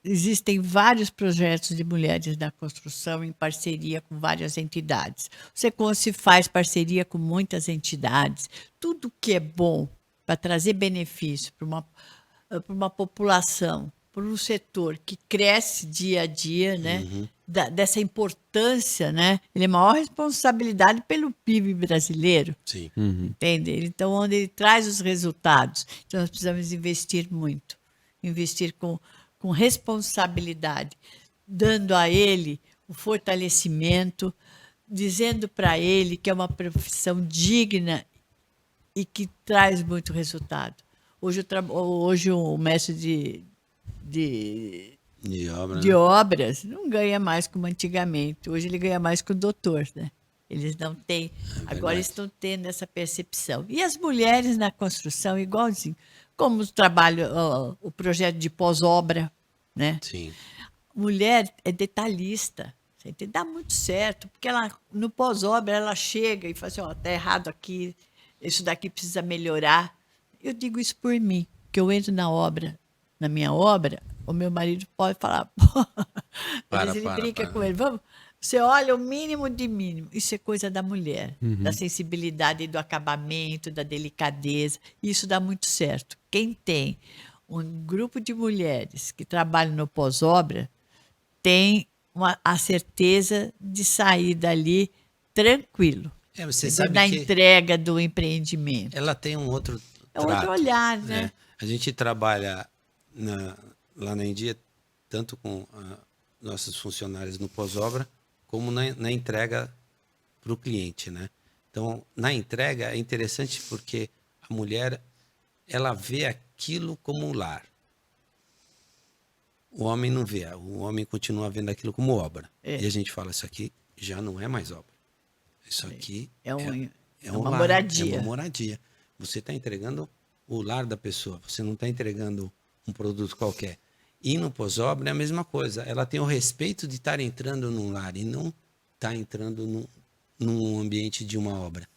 existem vários projetos de mulheres na construção em parceria com várias entidades. O Seconce faz parceria com muitas entidades. Tudo que é bom para trazer benefício para uma população, para um setor que cresce dia a dia, né? Dessa importância, né? Ele é a maior responsabilidade pelo PIB brasileiro. Sim. Entende? Então, onde ele traz os resultados. Então, nós precisamos investir muito. Investir com responsabilidade, dando a ele o fortalecimento, dizendo para ele que é uma profissão digna e que traz muito resultado. Hoje o mestre De obra, de né? obras não ganha mais como antigamente. Hoje ele ganha mais que o doutor, né? Eles não têm. Agora estão tendo essa percepção. E as mulheres na construção, igualzinho. Como o projeto de pós-obra, né? Sim. Mulher é detalhista. Dá muito certo, porque no pós-obra ela chega e fala assim, tá errado aqui, isso daqui precisa melhorar. Eu digo isso por mim, que eu entro na minha obra, o meu marido pode falar, às vezes ele brinca com ele, você olha o mínimo de mínimo, isso é coisa da mulher, da sensibilidade do acabamento, da delicadeza, isso dá muito certo. Quem tem um grupo de mulheres que trabalham no pós-obra tem a certeza de sair dali tranquilo. Você sabe na que entrega do empreendimento. ela tem um outro é outro trato, olhar, né? né? A gente trabalha lá na India, tanto com nossos funcionários no pós-obra, como na entrega para o cliente, né? Então, na entrega é interessante porque a mulher, ela vê aquilo como um lar. O homem não vê, o homem continua vendo aquilo como obra. É. E a gente fala, isso aqui já não é mais obra. Isso aqui É é um uma lar, moradia. é uma moradia. Você está entregando o lar da pessoa, você não está entregando um produto qualquer. E no pós-obra é a mesma coisa. Ela tem o respeito de estar entrando num lar e não estar entrando num ambiente de uma obra.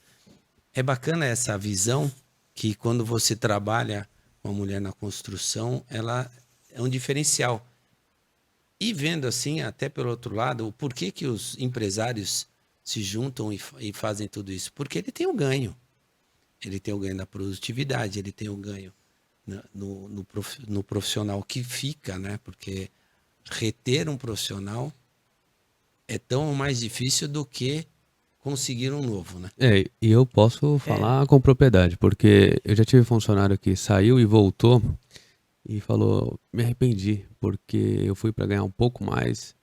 É bacana essa visão que quando você trabalha com a mulher na construção, ela é um diferencial. E vendo assim, até pelo outro lado, o porquê que os empresários se juntam e fazem tudo isso? Porque ele tem o ganho. Ele tem o ganho da produtividade, ele tem o ganho no profissional que fica, né? Porque reter um profissional é tão mais difícil do que conseguir um novo, né? E eu posso falar com propriedade, porque eu já tive funcionário que saiu e voltou e falou, me arrependi, porque eu fui para ganhar um pouco mais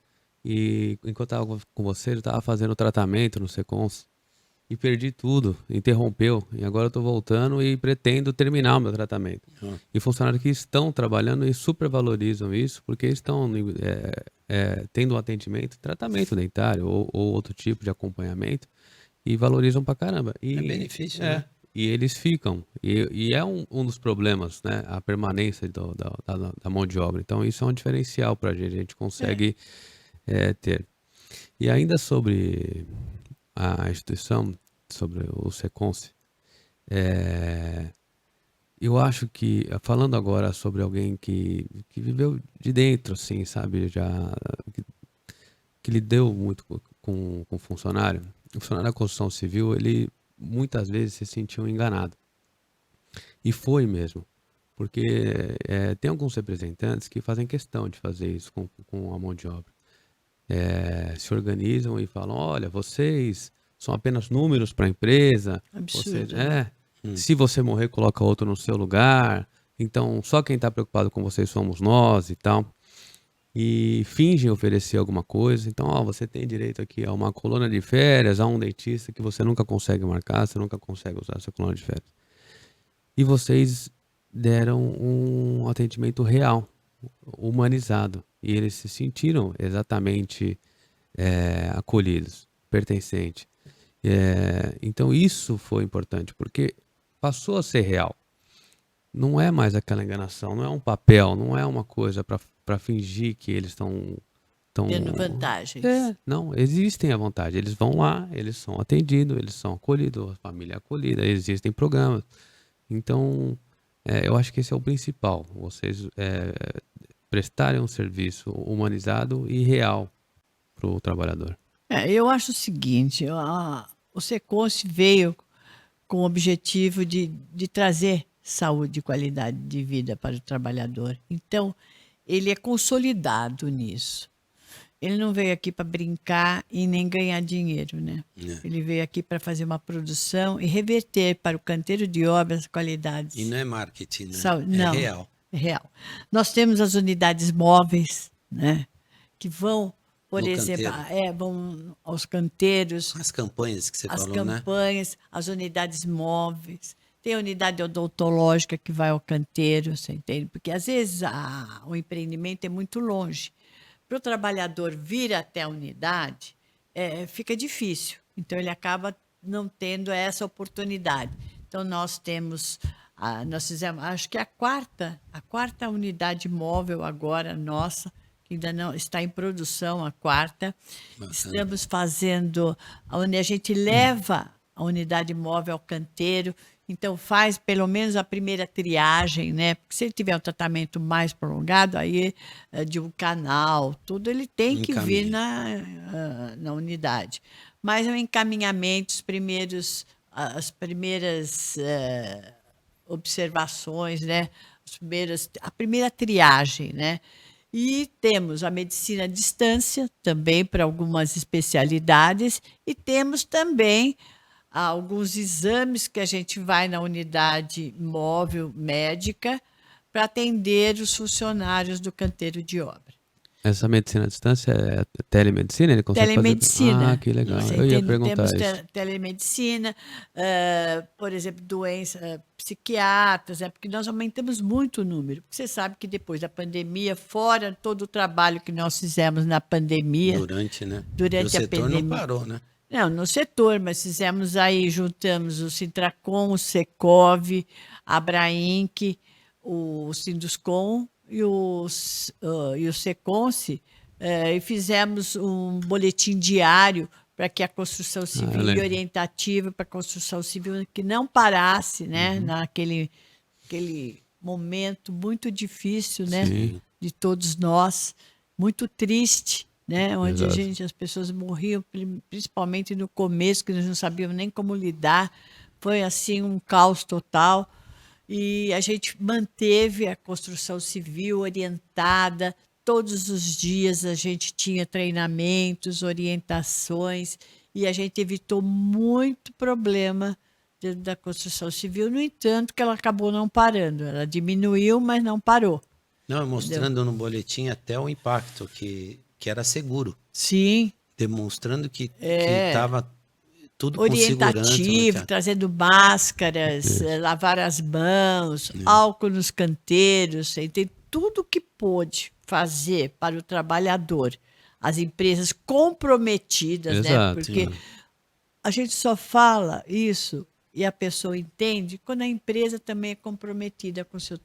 e enquanto eu estava com você, ele estava fazendo tratamento no Secons e perdi tudo, interrompeu, e agora eu estou voltando e pretendo terminar o meu tratamento. E funcionários que estão trabalhando e supervalorizam isso, porque estão tendo um atendimento, tratamento dentário ou outro tipo de acompanhamento, e valorizam pra caramba. E, É benefício, né? E eles ficam. E é um dos problemas, né? A permanência da mão de obra. Então, isso é um diferencial pra gente. A gente consegue ter. E ainda sobre a instituição, sobre o Seconce, eu acho que, falando agora sobre alguém que viveu de dentro, assim, sabe? Que lidou muito com o funcionário da construção civil, ele muitas vezes se sentiu enganado. E foi mesmo. Porque tem alguns representantes que fazem questão de fazer isso com a mão de obra. Se organizam e falam, olha, vocês são apenas números para a empresa. Absurdo, Se você morrer, coloca outro no seu lugar. Então, só quem está preocupado com vocês somos nós e tal. E fingem oferecer alguma coisa. Então, você tem direito aqui a uma colônia de férias, a um dentista que você nunca consegue marcar, você nunca consegue usar essa colônia de férias. E vocês deram um atendimento real, humanizado. E eles se sentiram exatamente acolhidos, pertencentes. Então, isso foi importante, porque passou a ser real. Não é mais aquela enganação, não é um papel, não é uma coisa para fingir que eles estão tendo vantagens. Não, existem à vontade. Eles vão lá, eles são atendidos, eles são acolhidos, a família é acolhida, existem programas. Então, eu acho que esse é o principal. Vocês prestarem um serviço humanizado e real para o trabalhador. Eu acho o seguinte, o Seconce veio com o objetivo de trazer saúde e qualidade de vida para o trabalhador. Então, ele é consolidado nisso. Ele não veio aqui para brincar e nem ganhar dinheiro, né? Ele veio aqui para fazer uma produção e reverter para o canteiro de obras qualidades. E não é marketing, né? Não, real. É real. Nós temos as unidades móveis, né? Que vão, por No exemplo, vão aos canteiros. As campanhas que você falou, né? As campanhas, as unidades móveis. Tem a unidade odontológica que vai ao canteiro, você entende? Porque às vezes o empreendimento é muito longe. Para o trabalhador vir até a unidade, fica difícil. Então, ele acaba não tendo essa oportunidade. Então, nós temos, nós fizemos, acho que a quarta unidade móvel agora, nossa, que ainda não está em produção, a quarta. Bacana. Estamos fazendo, onde a gente leva a unidade móvel ao canteiro. Então, faz pelo menos a primeira triagem, né? Porque se ele tiver um tratamento mais prolongado, aí de um canal, tudo, ele tem que vir na unidade. Mas é um encaminhamento, as primeiras observações, né? A primeira triagem, né? E temos a medicina à distância, também para algumas especialidades, e temos também há alguns exames que a gente vai na unidade móvel médica para atender os funcionários do canteiro de obra. Essa medicina à distância é telemedicina? Ele consegue Telemedicina. fazer... Ah, que legal. Você Eu ia entende? perguntar Temos isso. telemedicina, por exemplo, doenças psiquiatras, porque nós aumentamos muito o número. Porque você sabe que depois da pandemia, fora todo o trabalho que nós fizemos na pandemia, Durante, né? durante E o a setor pandemia. não parou, né? Não, no setor, mas fizemos aí, juntamos o Sintracom, o Secov, a Abrainc, o Sinduscom e o Seconce, e fizemos um boletim diário para que a construção civil e lembro. orientativa para a construção civil que não parasse, né, aquele momento muito difícil, né, Sim. de todos nós, muito triste, né, onde Exato. as pessoas morriam, principalmente no começo, que nós não sabíamos nem como lidar, foi assim um caos total. E a gente manteve a construção civil orientada. Todos os dias a gente tinha treinamentos, orientações, e a gente evitou muito problema dentro da construção civil. No entanto, que ela acabou não parando. Ela diminuiu, mas não parou. Não, mostrando no boletim até o impacto, que era seguro. Sim, Demonstrando que estava tudo com segurança. orientativo, trazendo máscaras, lavar as mãos, álcool nos canteiros, tem tudo que pôde fazer para o trabalhador. As empresas comprometidas, né? Exato, Porque né? a gente só fala isso e a pessoa entende quando a empresa também é comprometida com Sim.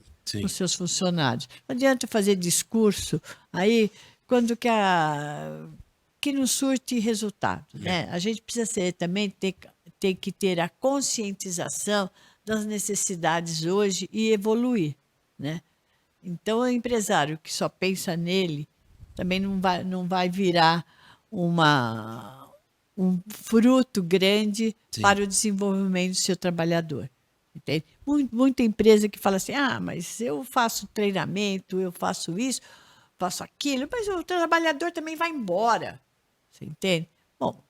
com seus funcionários. Não adianta fazer discurso aí quando que não surte resultado, né? A gente precisa também ter que ter a conscientização das necessidades hoje e evoluir, né? Então, o empresário que só pensa nele também não vai virar um fruto grande Sim. para o desenvolvimento do seu trabalhador. Entende? Muita empresa que fala assim, mas eu faço treinamento, eu faço isso, faço aquilo, mas o trabalhador também vai embora. Você entende? Bom,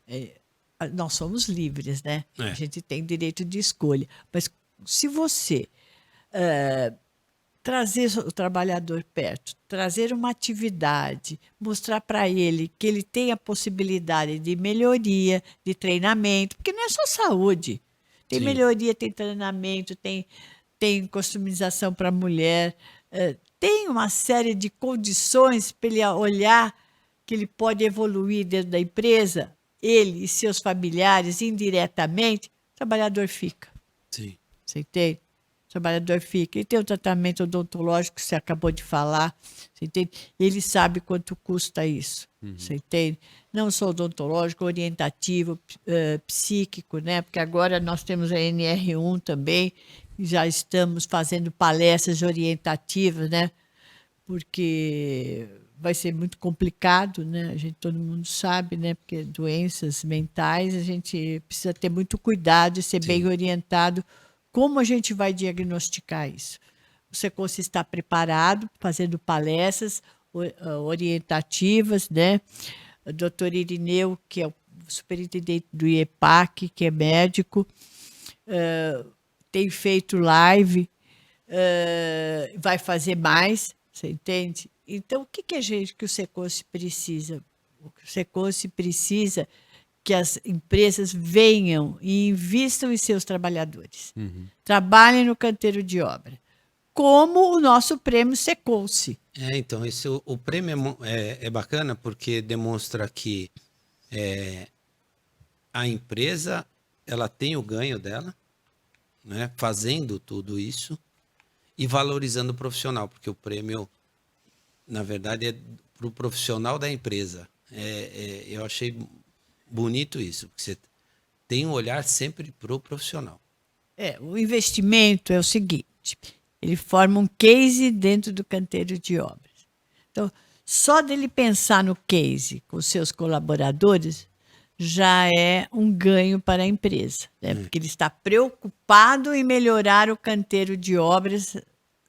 nós somos livres, né? É. A gente tem direito de escolha. Mas se você trazer o trabalhador perto, trazer uma atividade, mostrar para ele que ele tem a possibilidade de melhoria, de treinamento, porque não é só saúde. Tem Sim. melhoria, tem treinamento, tem customização para a mulher, tem uma série de condições para ele olhar que ele pode evoluir dentro da empresa, ele e seus familiares, indiretamente, o trabalhador fica. Sim. Você entende? O trabalhador fica. E tem o tratamento odontológico que você acabou de falar. Você entende? Ele sabe quanto custa isso. Você entende? Não só odontológico, orientativo, psíquico, né? Porque agora nós temos a NR1 também, e já estamos fazendo palestras orientativas, né? Porque vai ser muito complicado, né? Todo mundo sabe, né? Porque doenças mentais, a gente precisa ter muito cuidado e ser bem orientado. Como a gente vai diagnosticar isso? O Secons está preparado, fazendo palestras orientativas, né? O doutor Irineu, que é o superintendente do IEPAC, que é médico, tem feito live, vai fazer mais, você entende? Então, o que o Secons precisa? O Secons precisa que as empresas venham e invistam em seus trabalhadores. Trabalhem no canteiro de obra. Como o nosso prêmio Secons. Então, o prêmio é bacana porque demonstra que a empresa ela tem o ganho dela, né, fazendo tudo isso e valorizando o profissional, porque o prêmio, na verdade, é para o profissional da empresa. Eu achei bonito isso, porque você tem um olhar sempre para o profissional. O investimento é o seguinte, ele forma um case dentro do canteiro de obras. Então, só dele pensar no case com seus colaboradores já é um ganho para a empresa, né? Porque ele está preocupado em melhorar o canteiro de obras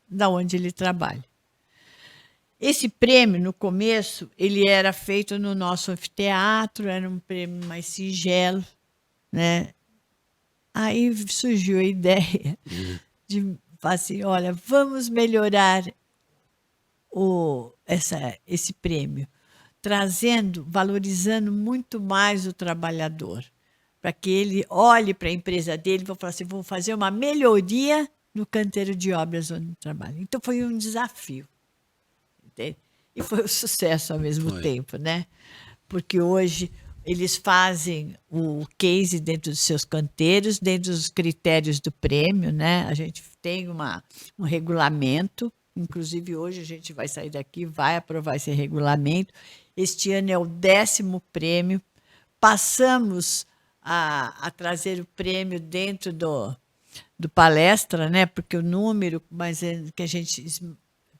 da onde ele trabalha. Esse prêmio, no começo, ele era feito no nosso anfiteatro, era um prêmio mais singelo, né? Aí surgiu a ideia de falar assim, olha, vamos melhorar esse prêmio, valorizando muito mais o trabalhador, para que ele olhe para a empresa dele e vou falar assim, vou fazer uma melhoria no canteiro de obras onde trabalha. Então foi um desafio, entende? E foi um sucesso ao mesmo Foi. tempo, né? Porque hoje eles fazem o case dentro dos seus canteiros, dentro dos critérios do prêmio, né? A gente tem um regulamento, inclusive hoje a gente vai sair daqui, vai aprovar esse regulamento. Este ano é o 10º prêmio. Passamos a trazer o prêmio dentro do palestra, né? Porque o número que a gente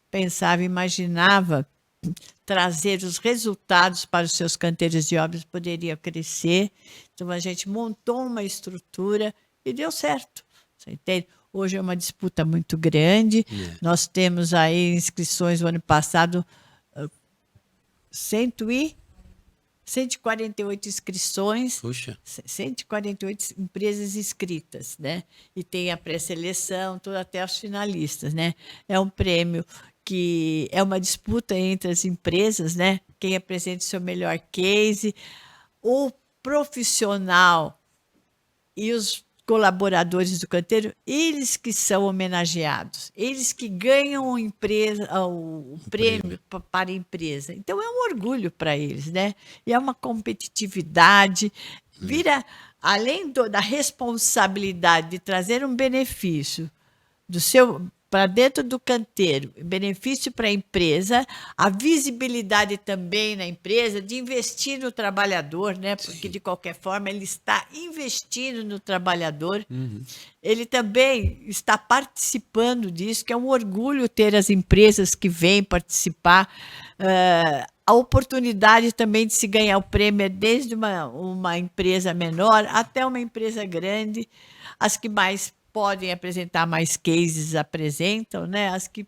pensava, imaginava trazer os resultados para os seus canteiros de obras poderia crescer. Então, a gente montou uma estrutura e deu certo. Você entende? Hoje é uma disputa muito grande. Nós temos aí inscrições no ano passado, 148 inscrições, Puxa. 148 empresas inscritas, né? E tem a pré-seleção, até os finalistas, né? É um prêmio que é uma disputa entre as empresas, né? Quem apresenta o seu melhor case, o profissional e os colaboradores do canteiro, eles que são homenageados, eles que ganham o prêmio para a empresa. Então é um orgulho para eles, né? E é uma competitividade, além da responsabilidade de trazer um benefício para dentro do canteiro, benefício para a empresa, a visibilidade também na empresa, de investir no trabalhador, né? Porque, de qualquer forma, ele está investindo no trabalhador. Ele também está participando disso, que é um orgulho ter as empresas que vêm participar. A oportunidade também de se ganhar o prêmio é desde uma empresa menor até uma empresa grande. As que mais podem apresentar mais cases apresentam, né? As que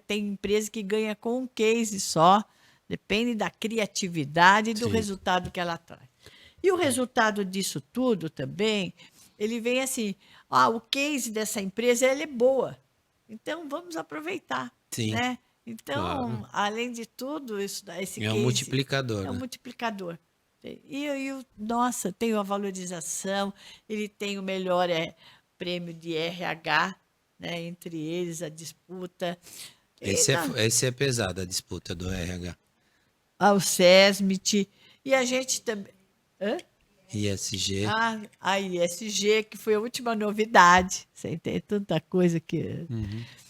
tem empresa que ganha com um case só, depende da criatividade e do resultado que ela traz. E o resultado disso tudo também, ele vem assim, o case dessa empresa ela é boa, então vamos aproveitar, Sim. né? Então, Claro. além de tudo, esse case É um multiplicador, é um né? multiplicador. Nossa, tem a valorização, ele tem o melhor prêmio de RH, né? Entre eles, a disputa. Esse é pesado, a disputa do RH. Ao SESMIT, e a gente também. Hã? ISG. A ISG, que foi a última novidade. Você tem tanta coisa que.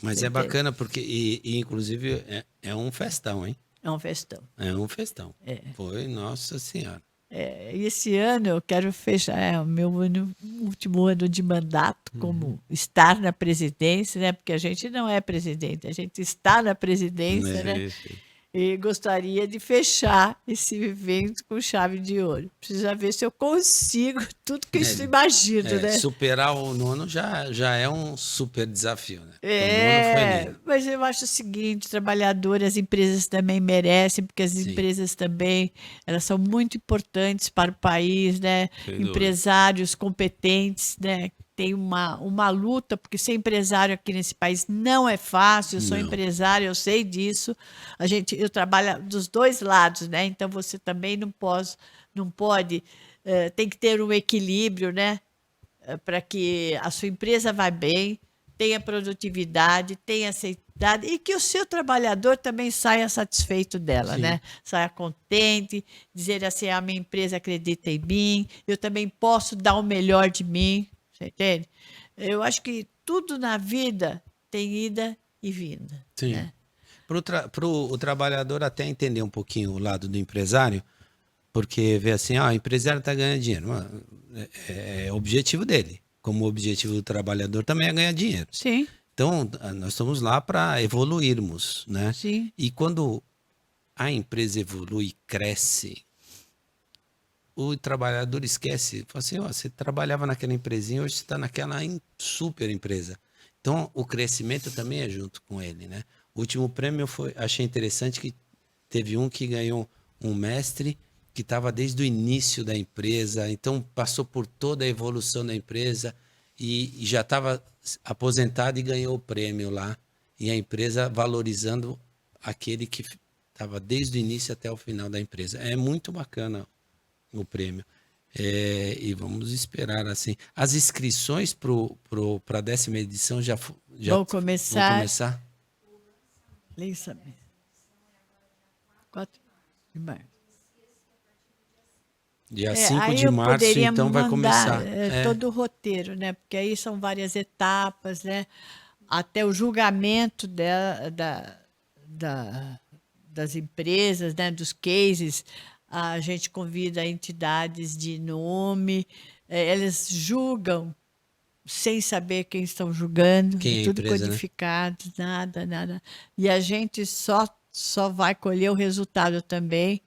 Mas Você é bacana porque, inclusive, é um festão, hein? É um festão. É um festão. Foi, nossa senhora. E esse ano eu quero fechar o meu último ano de mandato como estar na presidência, né? Porque a gente não é presidente, a gente está na presidência, né? Sim. E gostaria de fechar esse evento com chave de ouro. Precisa ver se eu consigo tudo que eu imagino, né? Superar o nono já é um super desafio, né? O nono foi lindo. Mas eu acho o seguinte, trabalhadores, as empresas também merecem, porque as empresas também, elas são muito importantes para o país, né? Sem dúvida. Empresários competentes, né? Tem uma luta, porque ser empresário aqui nesse país não é fácil. Eu sou empresário, eu sei disso. Eu trabalho dos dois lados, né? Então você também não pode, tem que ter um equilíbrio, né? Para que a sua empresa vá bem, tenha produtividade, tenha aceitabilidade e que o seu trabalhador também saia satisfeito dela, né? Saia contente, dizer assim, a minha empresa acredita em mim, eu também posso dar o melhor de mim, você entende? Eu acho que tudo na vida tem ida e vinda. Sim. Né? Para o trabalhador até entender um pouquinho o lado do empresário, porque vê assim, o empresário está ganhando dinheiro. É o objetivo dele. Como o objetivo do trabalhador também é ganhar dinheiro. Sim. Então, nós estamos lá para evoluirmos, né? Sim. E quando a empresa evolui e cresce, o trabalhador esquece. Fala assim, você trabalhava naquela empresinha, hoje você está naquela super empresa. Então, o crescimento também é junto com ele, né? O último prêmio achei interessante que teve um que ganhou um mestre que estava desde o início da empresa, então passou por toda a evolução da empresa e já estava aposentado e ganhou o prêmio lá. E a empresa valorizando aquele que estava desde o início até o final da empresa. É muito bacana o prêmio. E vamos esperar assim. As inscrições para a 10ª edição já Vão começar. vão começar? Nem saber. 4 de março. Dia 5 Aí de março, poderia então vai mandar começar. todo o roteiro, né? Porque aí são várias etapas, né? Até o julgamento das empresas, né? Dos cases. A gente convida entidades de nome, elas julgam sem saber quem estão julgando, Quem é a tudo empresa, né? codificado, nada. E a gente só vai colher o resultado também.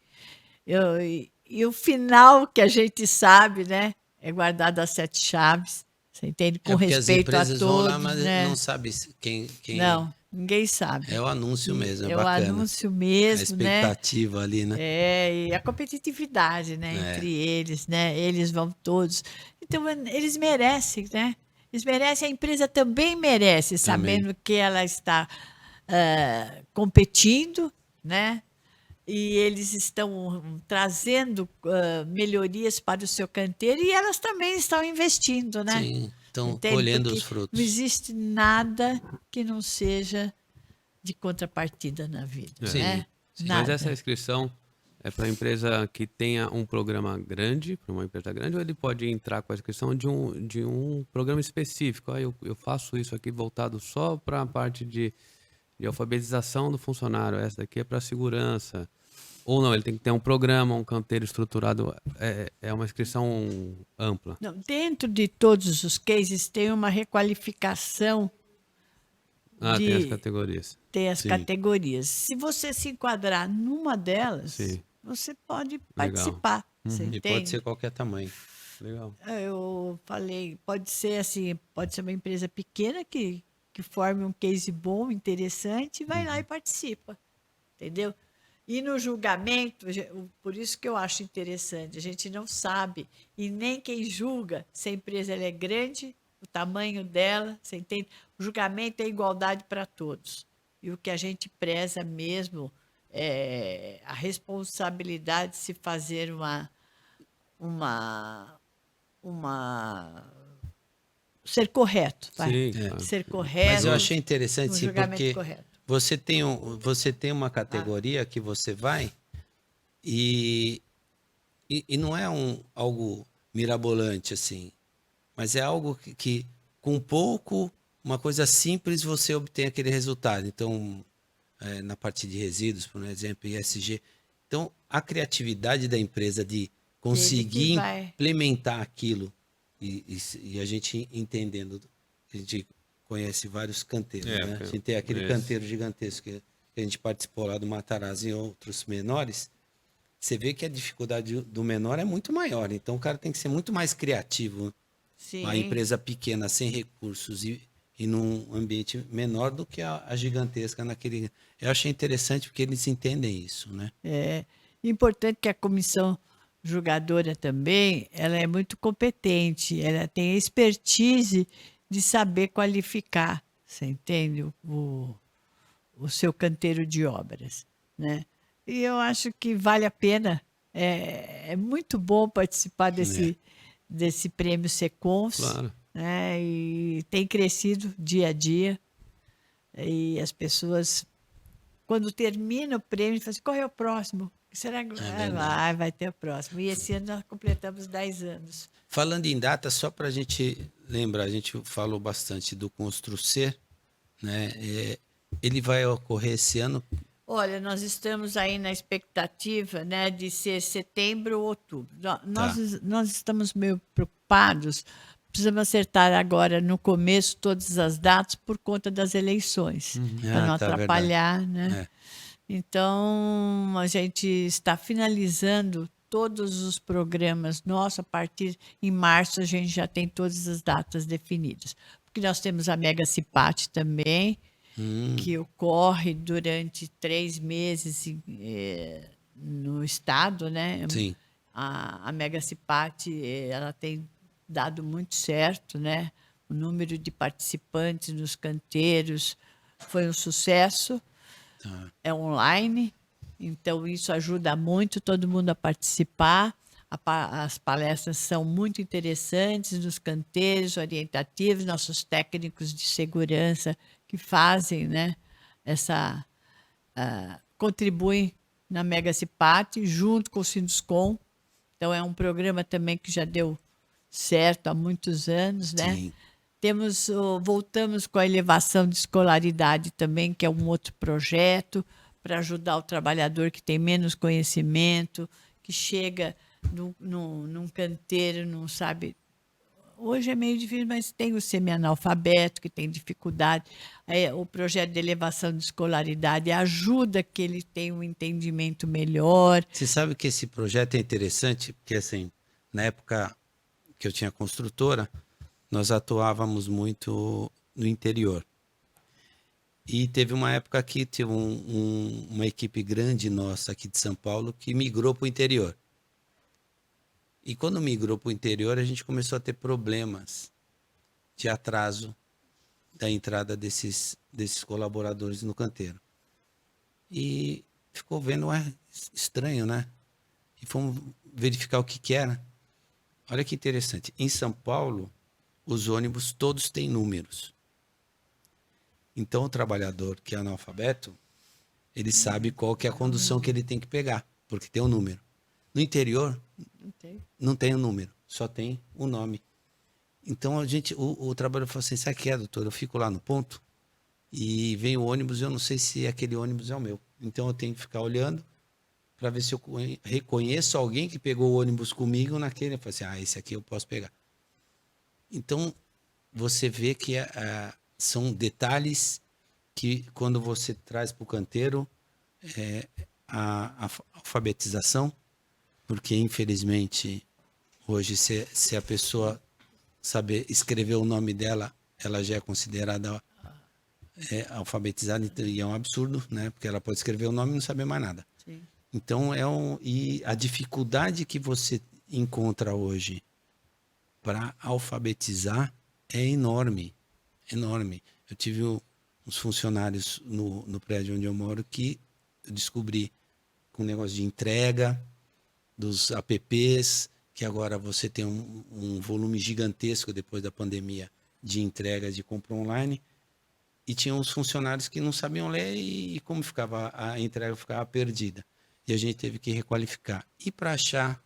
E o final que a gente sabe, né, é guardado às 7 chaves. Você entende? Com Porque as respeito a empresas vão lá, todos, mas né? não sabe quem Não, ninguém é sabe. o anúncio mesmo, é É o bacana. anúncio A mesmo, né? expectativa ali, né? E a competitividade, né, É. entre eles, né? Eles vão todos. Então, eles merecem, né? Eles merecem, a empresa também merece, Também. sabendo que ela está competindo, né? E eles estão trazendo melhorias para o seu canteiro e elas também estão investindo, né? Sim, estão Entende? colhendo Porque os frutos. não existe nada que não seja de contrapartida na vida, Sim. né? Sim. Mas Nada. essa inscrição é para empresa que tenha um programa grande, para uma empresa grande, ou ele pode entrar com a inscrição de um programa específico? Eu faço isso aqui voltado só para a parte de alfabetização do funcionário, essa daqui é para segurança. Ou não, ele tem que ter um programa, um canteiro estruturado, é uma inscrição ampla. Não, dentro de todos os cases tem uma requalificação Tem as de categorias. ter as Sim. categorias. Se você se enquadrar numa delas, Sim. você pode Legal. participar. Você E entende? pode ser qualquer tamanho. Legal. Eu falei, pode ser assim, pode ser uma empresa pequena que forme um case bom, interessante, e vai lá e participa, entendeu? E no julgamento, por isso que eu acho interessante, a gente não sabe, e nem quem julga se a empresa ela é grande, o tamanho dela, você entende? O julgamento é igualdade para todos. E o que a gente preza mesmo é a responsabilidade de se fazer uma ser correto, vai. Sim, claro. Ser Mas correto, eu achei interessante, um sim, julgamento porque correto. você tem uma categoria que você vai e não é algo mirabolante, assim, mas é algo que com pouco, uma coisa simples, você obtém aquele resultado. Então, na parte de resíduos, por exemplo, ESG. Então, a criatividade da empresa de conseguir vai. implementar aquilo e a gente entendendo, a gente conhece vários canteiros, né? A gente tem aquele conheço. canteiro gigantesco que a gente participou lá do Matarazzo e outros menores. Você vê que a dificuldade do menor é muito maior. Então, o cara tem que ser muito mais criativo. Sim. Uma empresa pequena, sem recursos e num ambiente menor do que a gigantesca naquele. Eu achei interessante porque eles entendem isso, né? É importante que a comissão julgadora também, ela é muito competente, ela tem expertise de saber qualificar, você entende? O seu canteiro de obras, né? E eu acho que vale a pena. É muito bom participar desse prêmio Secons, Claro. né? E tem crescido dia a dia. E as pessoas, quando termina o prêmio, falam assim, qual é o próximo? Será que vai ter o próximo? E esse ano nós completamos 10 anos. Falando em data, só para a gente lembrar, a gente falou bastante do Construcer, né? Ele vai ocorrer esse ano. Olha, nós estamos aí na expectativa, né, de ser setembro ou outubro. Nós estamos meio preocupados, precisamos acertar agora no começo todas as datas por conta das eleições, para não atrapalhar, né? Então, a gente está finalizando todos os programas nossos, a partir em março a gente já tem todas as datas definidas. Porque nós temos a Mega Cipate também, que ocorre durante 3 meses no estado, né? Sim. A Mega Cipate, ela tem dado muito certo, né? O número de participantes nos canteiros foi um sucesso. É online, então isso ajuda muito todo mundo a participar. As palestras são muito interessantes nos canteiros orientativos, nossos técnicos de segurança que fazem, né, contribuem na Mega Cipate, junto com o Sinduscom. Então, é um programa também que já deu certo há muitos anos, né? Sim. Voltamos com a elevação de escolaridade também, que é um outro projeto para ajudar o trabalhador que tem menos conhecimento, que chega num canteiro, não sabe. Hoje é meio difícil, mas tem o semi-analfabeto que tem dificuldade. O projeto de elevação de escolaridade ajuda que ele tenha um entendimento melhor. Você sabe que esse projeto é interessante, porque assim, na época que eu tinha construtora, nós atuávamos muito no interior. E teve uma época que teve uma equipe grande nossa aqui de São Paulo que migrou para o interior. E quando migrou para o interior, a gente começou a ter problemas de atraso da entrada desses colaboradores no canteiro. E ficou vendo, estranho, né? E fomos verificar o que era. Olha que interessante. Em São Paulo, os ônibus todos têm números. Então, o trabalhador que é analfabeto, ele sabe qual que é a condução que ele tem que pegar, porque tem um número. No interior, não tem o número, só tem o nome. Então, o trabalhador falou assim, sabe o que é, doutor? Eu fico lá no ponto e vem o ônibus, eu não sei se aquele ônibus é o meu. Então, eu tenho que ficar olhando para ver se eu reconheço alguém que pegou o ônibus comigo naquele. Eu falei assim, esse aqui eu posso pegar. Então, você vê que são detalhes que, quando você traz para o canteiro, a alfabetização, porque, infelizmente, hoje, se a pessoa saber escrever o nome dela, ela já é considerada alfabetizada, e é um absurdo, né? Porque ela pode escrever o nome e não saber mais nada. Sim. Então, e a dificuldade que você encontra hoje para alfabetizar é enorme, enorme. Eu tive uns funcionários no prédio onde eu moro que eu descobri com um negócio de entrega dos apps, que agora você tem um volume gigantesco depois da pandemia de entrega de compra online, e tinha uns funcionários que não sabiam ler e como ficava a entrega ficava perdida. E a gente teve que requalificar. E para achar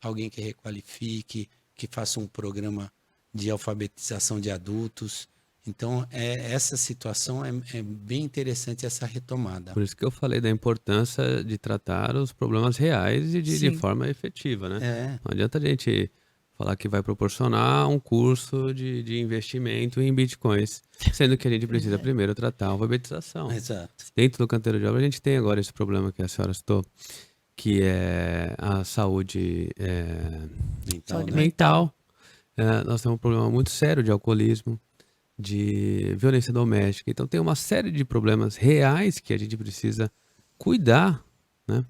alguém que requalifique, que faça um programa de alfabetização de adultos. Então, essa situação é bem interessante, essa retomada. Por isso que eu falei da importância de tratar os problemas reais e de forma efetiva, né? Não adianta a gente falar que vai proporcionar um curso de investimento em bitcoins, sendo que a gente precisa primeiro tratar a alfabetização. Exato. Dentro do canteiro de obra, a gente tem agora esse problema que a senhora citou, que é a saúde mental. Nós temos um problema muito sério de alcoolismo, de violência doméstica. Então tem uma série de problemas reais que a gente precisa cuidar, né?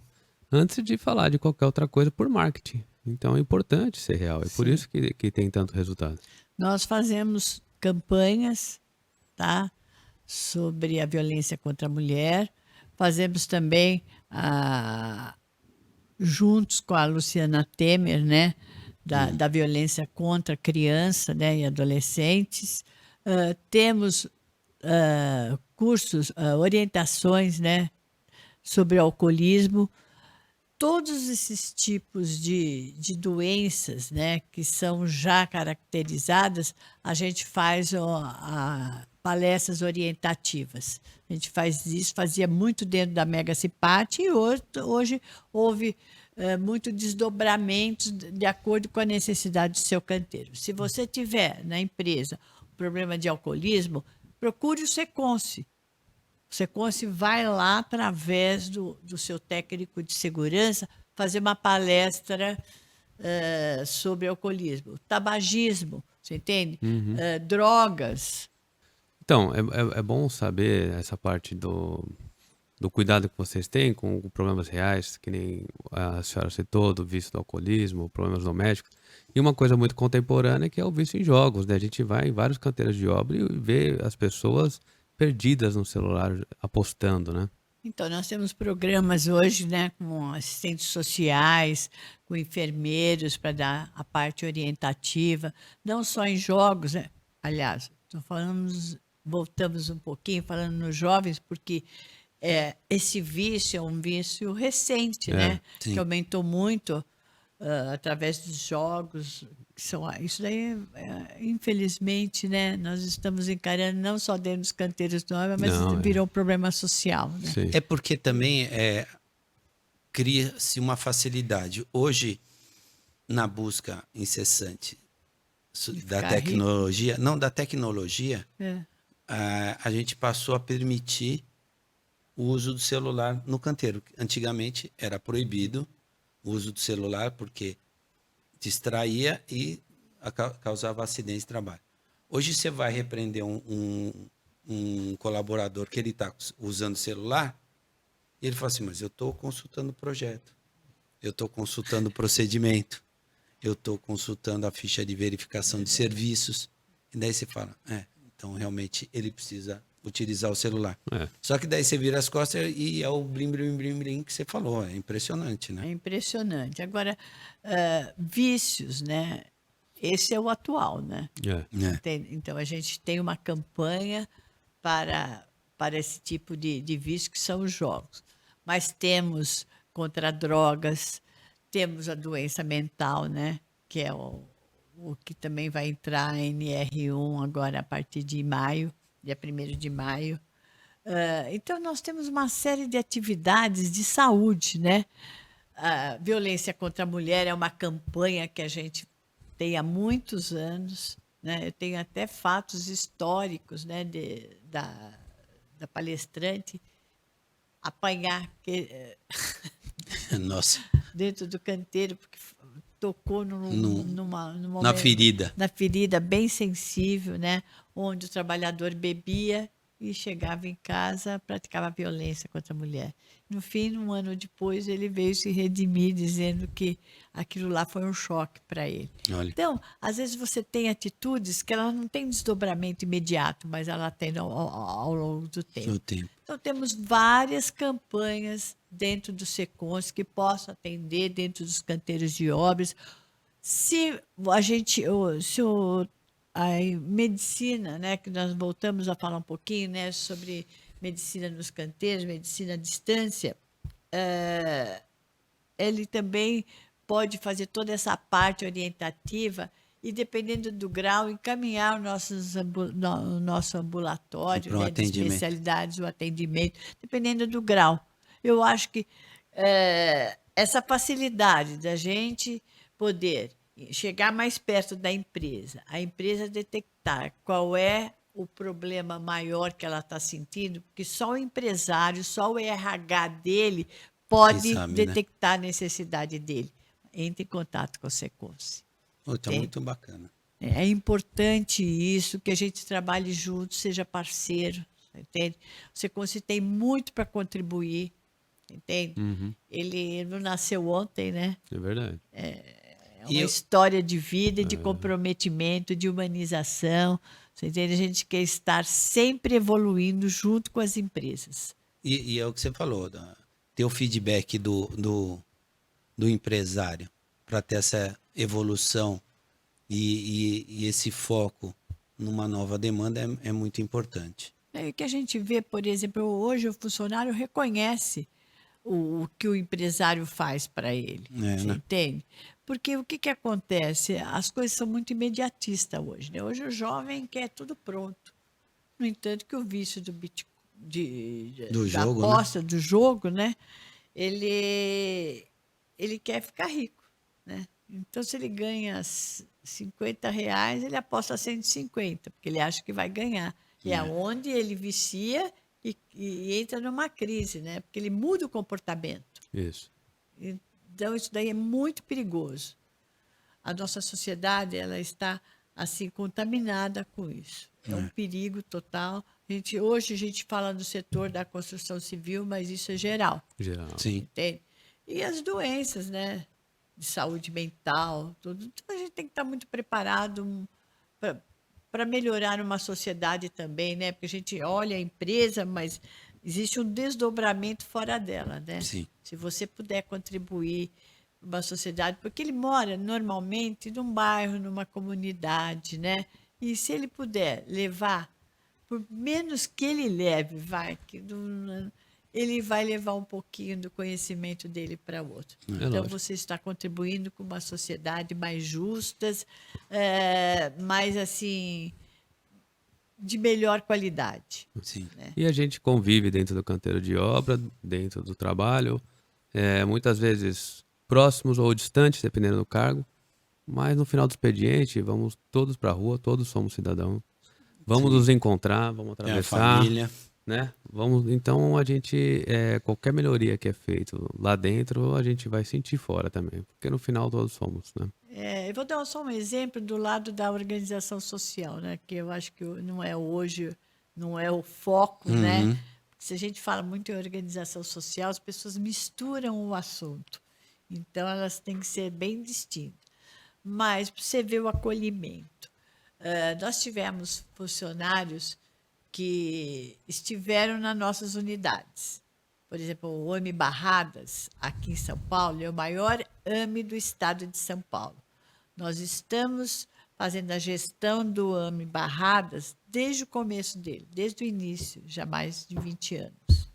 Antes de falar de qualquer outra coisa por marketing. Então é importante ser real. É por isso que tem tanto resultado. Nós fazemos campanhas, tá, sobre a violência contra a mulher. Fazemos também, juntos com a Luciana Temer, né, da violência contra a criança, né, e adolescentes. Temos cursos, orientações, né, sobre alcoolismo. Todos esses tipos de doenças, né, que são já caracterizadas, a gente faz palestras orientativas. A gente faz isso, fazia muito dentro da Mega Cipate e hoje houve muito desdobramentos de acordo com a necessidade do seu canteiro. Se você tiver na empresa um problema de alcoolismo, procure o Seconce. O Seconce vai lá, através do seu técnico de segurança, fazer uma palestra sobre alcoolismo. Tabagismo, você entende? Drogas. Então, é bom saber essa parte do cuidado que vocês têm com problemas reais, que nem a senhora citou, do vício do alcoolismo, problemas domésticos. E uma coisa muito contemporânea que é o vício em jogos, né? A gente vai em vários canteiros de obra e vê as pessoas perdidas no celular apostando, né? Então, nós temos programas hoje, né, com assistentes sociais, com enfermeiros para dar a parte orientativa, não só em jogos, né? Aliás, voltamos um pouquinho falando nos jovens, porque esse vício é um vício recente, né? sim. Que aumentou muito através dos jogos. Isso daí, infelizmente, né? Nós estamos encarando não só dentro dos canteiros novos, mas Não, virou um problema social, né? Sim. É porque também cria-se uma facilidade. Hoje, na busca incessante da ficar tecnologia, não da tecnologia, É. a gente passou a permitir o uso do celular no canteiro. Antigamente era proibido o uso do celular porque distraía e causava acidente de trabalho. Hoje você vai repreender um colaborador que ele está usando o celular, e ele fala assim, mas eu estou consultando o projeto, eu estou consultando o procedimento, eu estou consultando a ficha de verificação de serviços. E daí você fala, então realmente ele precisa utilizar o celular. Só que daí você vira as costas e é o blim, blim, blim, blim que você falou. É impressionante, né? É impressionante. Agora, vícios, né? Esse é o atual, né? Então, a gente tem uma campanha para esse tipo de vício, que são os jogos. Mas temos contra drogas, temos a doença mental, né? Que é o que também vai entrar em NR1 agora a partir de maio, dia 1º de maio. Então, nós temos uma série de atividades de saúde, né? A violência contra a mulher é uma campanha que a gente tem há muitos anos, né? Eu tenho até fatos históricos, né, da palestrante apanhar Nossa, dentro do canteiro, porque tocou numa na ferida. na ferida bem sensível, né? Onde o trabalhador bebia e chegava em casa, praticava violência contra a mulher. No fim, um ano depois, ele veio se redimir, dizendo que aquilo lá foi um choque para ele. Olha. Então, às vezes você tem atitudes que ela não tem desdobramento imediato, mas ela tem ao longo do tempo. No tempo. Então, temos várias campanhas dentro do SECONS que possam atender dentro dos canteiros de obras. Se a medicina, né, que nós voltamos a falar um pouquinho, né, sobre medicina nos canteiros, medicina à distância, ele também pode fazer toda essa parte orientativa e, dependendo do grau, encaminhar o nosso ambulatório, Para um né, de atendimento. especialidades, o atendimento, dependendo do grau. Eu acho que essa facilidade da gente poder chegar mais perto da empresa, a empresa detectar qual é o problema maior que ela está sentindo, porque só o empresário, só o RH dele pode sabe, né? detectar a necessidade dele. Entre em contato com o SECONS. Está muito bacana. É importante isso, que a gente trabalhe junto, seja parceiro, entende? O SECONS tem muito para contribuir, entende? Ele não nasceu ontem, né? É verdade. É uma história de vida, de comprometimento, de humanização. Você entende? A gente quer estar sempre evoluindo junto com as empresas. E é o que você falou, ter o feedback do empresário para ter essa evolução e esse foco numa nova demanda é muito importante. É que a gente vê, por exemplo, hoje o funcionário reconhece o que o empresário faz para ele. Você entende? Porque o que acontece? As coisas são muito imediatistas hoje, né? Hoje o jovem quer tudo pronto. No entanto, que o vício da jogo, aposta, do jogo, né? Ele quer ficar rico, né? Então, se ele ganha R$50, ele aposta 150, porque ele acha que vai ganhar. E é onde ele vicia e entra numa crise, né? Porque ele muda o comportamento. Isso. Então, isso daí é muito perigoso. A nossa sociedade ela está assim contaminada com isso. É um perigo total Hoje a gente fala do setor da construção civil, mas isso é geral, Geral. Sim. entende? E as doenças, né? De saúde mental, tudo. Então a gente tem que estar muito preparado para melhorar uma sociedade também, né? Porque a gente olha a empresa, mas existe um desdobramento fora dela, né? Sim. Se você puder contribuir para uma sociedade, porque ele mora normalmente num bairro, numa comunidade, né? E se ele puder levar, por menos que ele leve, ele vai levar um pouquinho do conhecimento dele para outro. É Então, lógico. você está contribuindo com uma sociedade mais justa, mais assim, de melhor qualidade. Sim. E a gente convive dentro do canteiro de obra, dentro do trabalho, muitas vezes próximos ou distantes, dependendo do cargo, mas no final do expediente, vamos todos para a rua, todos somos cidadãos, vamos nos encontrar, vamos É a atravessar, família. né? Então a gente, qualquer melhoria que é feito lá dentro, a gente vai sentir fora também, porque no final todos somos, né? Eu vou dar só um exemplo do lado da organização social, né? Que eu acho que não é hoje, não é o foco, né? Uhum. Se a gente fala muito em organização social, as pessoas misturam o assunto. Então, elas têm que ser bem distintas. Mas, para você ver o acolhimento, nós tivemos funcionários que estiveram nas nossas unidades. Por exemplo, o AME Barradas, aqui em São Paulo, é o maior AME do estado de São Paulo. Nós estamos fazendo a gestão do AME Barradas desde o começo dele, desde o início, já há mais de 20 anos.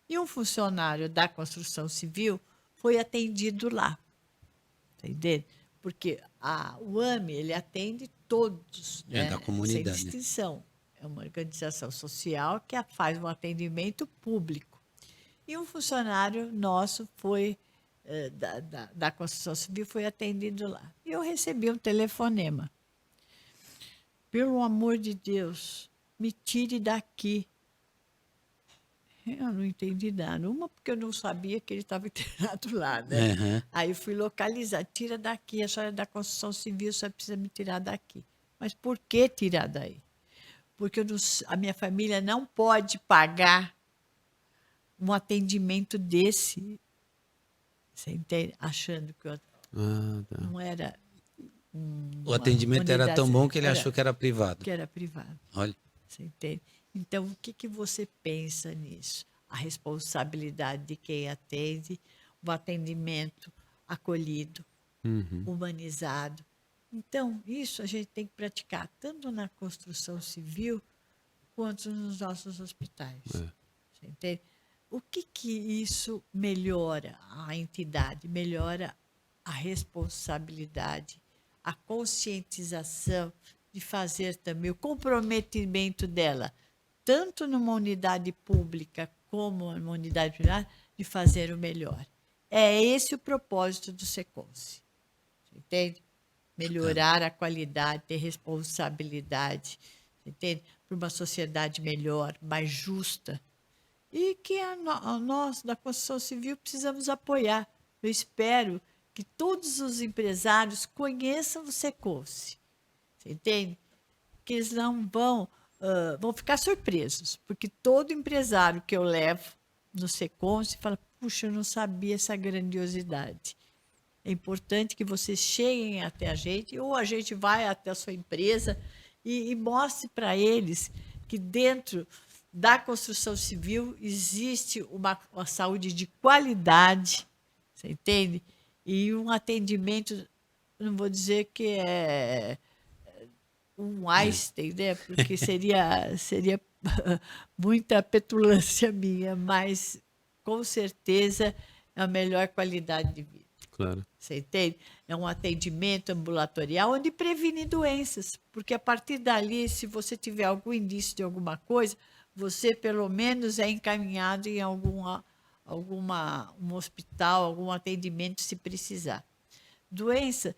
E um funcionário da construção civil foi atendido lá. Entendeu? Porque o AME ele atende todos, É, né? da comunidade, Sem né? distinção. É uma organização social que faz um atendimento público. E um funcionário nosso foi, da construção civil, foi atendido lá. E eu recebi um telefonema. Pelo amor de Deus, me tire daqui. Eu não entendi nada. Uma, porque eu não sabia que ele estava internado lá, né? Uhum. Aí eu fui localizar. Tira daqui, a senhora é da construção civil, a senhora precisa me tirar daqui. Mas por que tirar daí? Porque a minha família não pode pagar um atendimento desse, você entende? Achando que Ah, tá. não era O atendimento era tão bom que ele achou que era privado. que era privado. Olha. Você entende? Então, o que você pensa nisso? A responsabilidade de quem atende, o atendimento acolhido, Uhum. humanizado. Então, isso a gente tem que praticar tanto na construção civil quanto nos nossos hospitais. Você entende? O que isso melhora a entidade? Melhora a responsabilidade, a conscientização de fazer também o comprometimento dela, tanto numa unidade pública como numa unidade privada, de fazer o melhor. É esse o propósito do Seconce. Você entende? Melhorar a qualidade, ter responsabilidade, você entende? Para uma sociedade melhor, mais justa. E que nós, da construção civil, precisamos apoiar. Eu espero que todos os empresários conheçam o Seconce. Você entende? Que eles não vão ficar surpresos, porque todo empresário que eu levo no Seconce fala, puxa, eu não sabia essa grandiosidade. É importante que vocês cheguem até a gente, ou a gente vai até a sua empresa e mostre para eles que dentro da construção civil existe uma saúde de qualidade, você entende? E um atendimento, não vou dizer que é um Einstein, né? Porque seria muita petulância minha, mas com certeza é a melhor qualidade de vida. Claro. Você entende? É um atendimento ambulatorial onde previne doenças, porque a partir dali, se você tiver algum indício de alguma coisa, você pelo menos é encaminhado em um hospital, algum atendimento se precisar. Doença,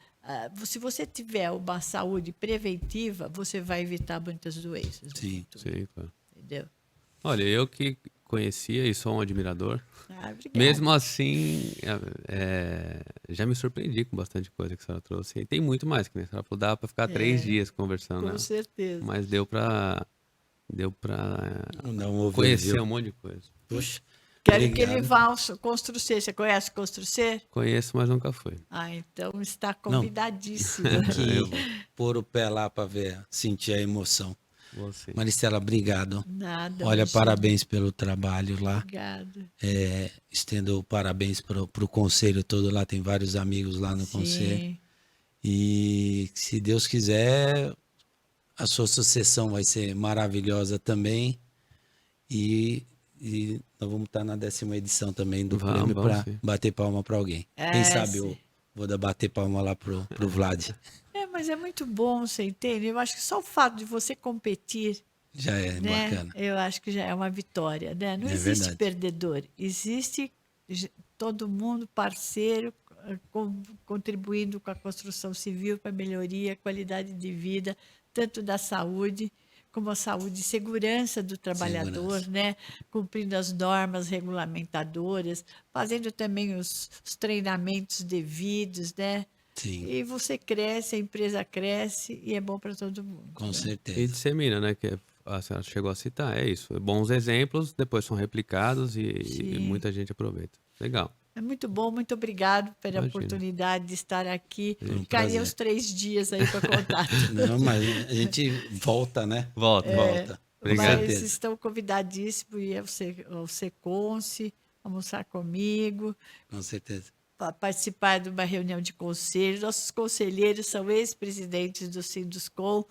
se você tiver uma saúde preventiva, você vai evitar muitas doenças. Sim. Sim, claro. Entendeu? Olha, eu que conhecia e sou um admirador, Obrigada. mesmo assim, já me surpreendi com bastante coisa que a senhora trouxe. E tem muito mais, que nem a senhora falou, dá para ficar 3 dias conversando, Com né? certeza. Mas deu para deu para Não ouvi, conhecer viu? um monte de coisa. Puxa, Quero que ele obrigado. vá ao Constru C. Você conhece o Constru C? Conheço, mas nunca fui. Ah, então está convidadíssimo. Tem que Eu vou. pôr o pé lá para ver, sentir a emoção. Você. Maristela, obrigado. Nada. Olha, imagina. parabéns pelo trabalho lá. Obrigada. Estendo parabéns para o conselho todo lá. Tem vários amigos lá no conselho. Sim. E se Deus quiser, a sua sucessão vai ser maravilhosa também. E nós vamos estar na 10ª edição também do Vamos, prêmio vamos para sim. bater palma para alguém. É, Quem sabe sim. eu vou dar bater palma lá pro Vlad. Mas é muito bom, você entende? Eu acho que só o fato de você competir, Já é né? bacana. Eu acho que já é uma vitória, né? Não É existe verdade. perdedor, existe todo mundo parceiro, contribuindo com a construção civil para melhoria, qualidade de vida, tanto da saúde como a saúde e segurança do trabalhador, Segurança. né? Cumprindo as normas regulamentadoras, fazendo também os treinamentos devidos, né? Sim, E você cresce, a empresa cresce e é bom para todo mundo. com E certeza. dissemina, né? Que a senhora chegou a citar, é isso. Bons exemplos, depois são replicados e Sim. muita gente aproveita. Legal. É muito bom, muito obrigado pela Imagina. oportunidade de estar aqui. um Ficaria prazer. os 3 dias aí para contar. Não, mas a gente volta, né? Volta. Volta. Com Obrigado. Mas certeza. estão convidadíssimos e ao Seconce, almoçar comigo, Com certeza. para participar de uma reunião de conselho. Nossos conselheiros são ex-presidentes do Sinduscom,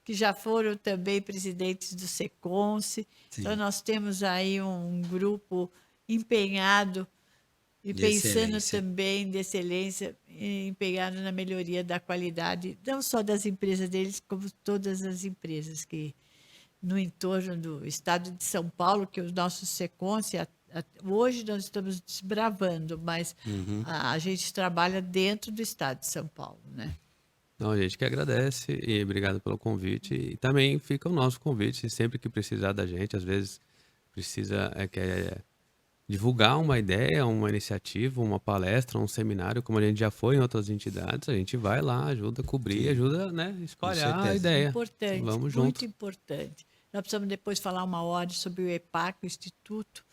que já foram também presidentes do Seconce. Sim. Então, nós temos aí um grupo empenhado e De pensando excelência. também de excelência, empenhado na melhoria da qualidade, não só das empresas deles, como todas as empresas que no entorno do estado de São Paulo, que o nosso Seconce, hoje nós estamos desbravando, mas a gente trabalha dentro do estado de São Paulo, né? Não, a gente que agradece e obrigado pelo convite. E também fica o nosso convite, sempre que precisar da gente, às vezes precisa divulgar uma ideia, uma iniciativa, uma palestra, um seminário, como a gente já foi em outras entidades, a gente vai lá, ajuda a cobrir, ajuda, né, espalhar a certeza. ideia. Importante, Vamos muito junto. importante. Nós precisamos depois falar uma hora sobre o EPAC, o Instituto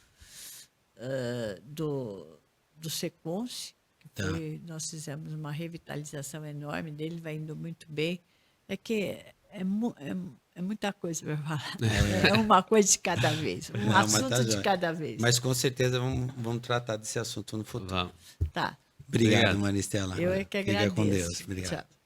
do Seconce, que Tá. nós fizemos uma revitalização enorme dele, vai indo muito bem. É que é muita coisa para falar. É uma coisa de cada vez, um Não, mas assunto tá de jóia. cada vez. Mas com certeza vamos tratar desse assunto no futuro. Vamos. Tá. Obrigado, Obrigado. Maristela. Eu é que Fica com agradeço. Deus. Obrigado. Tchau.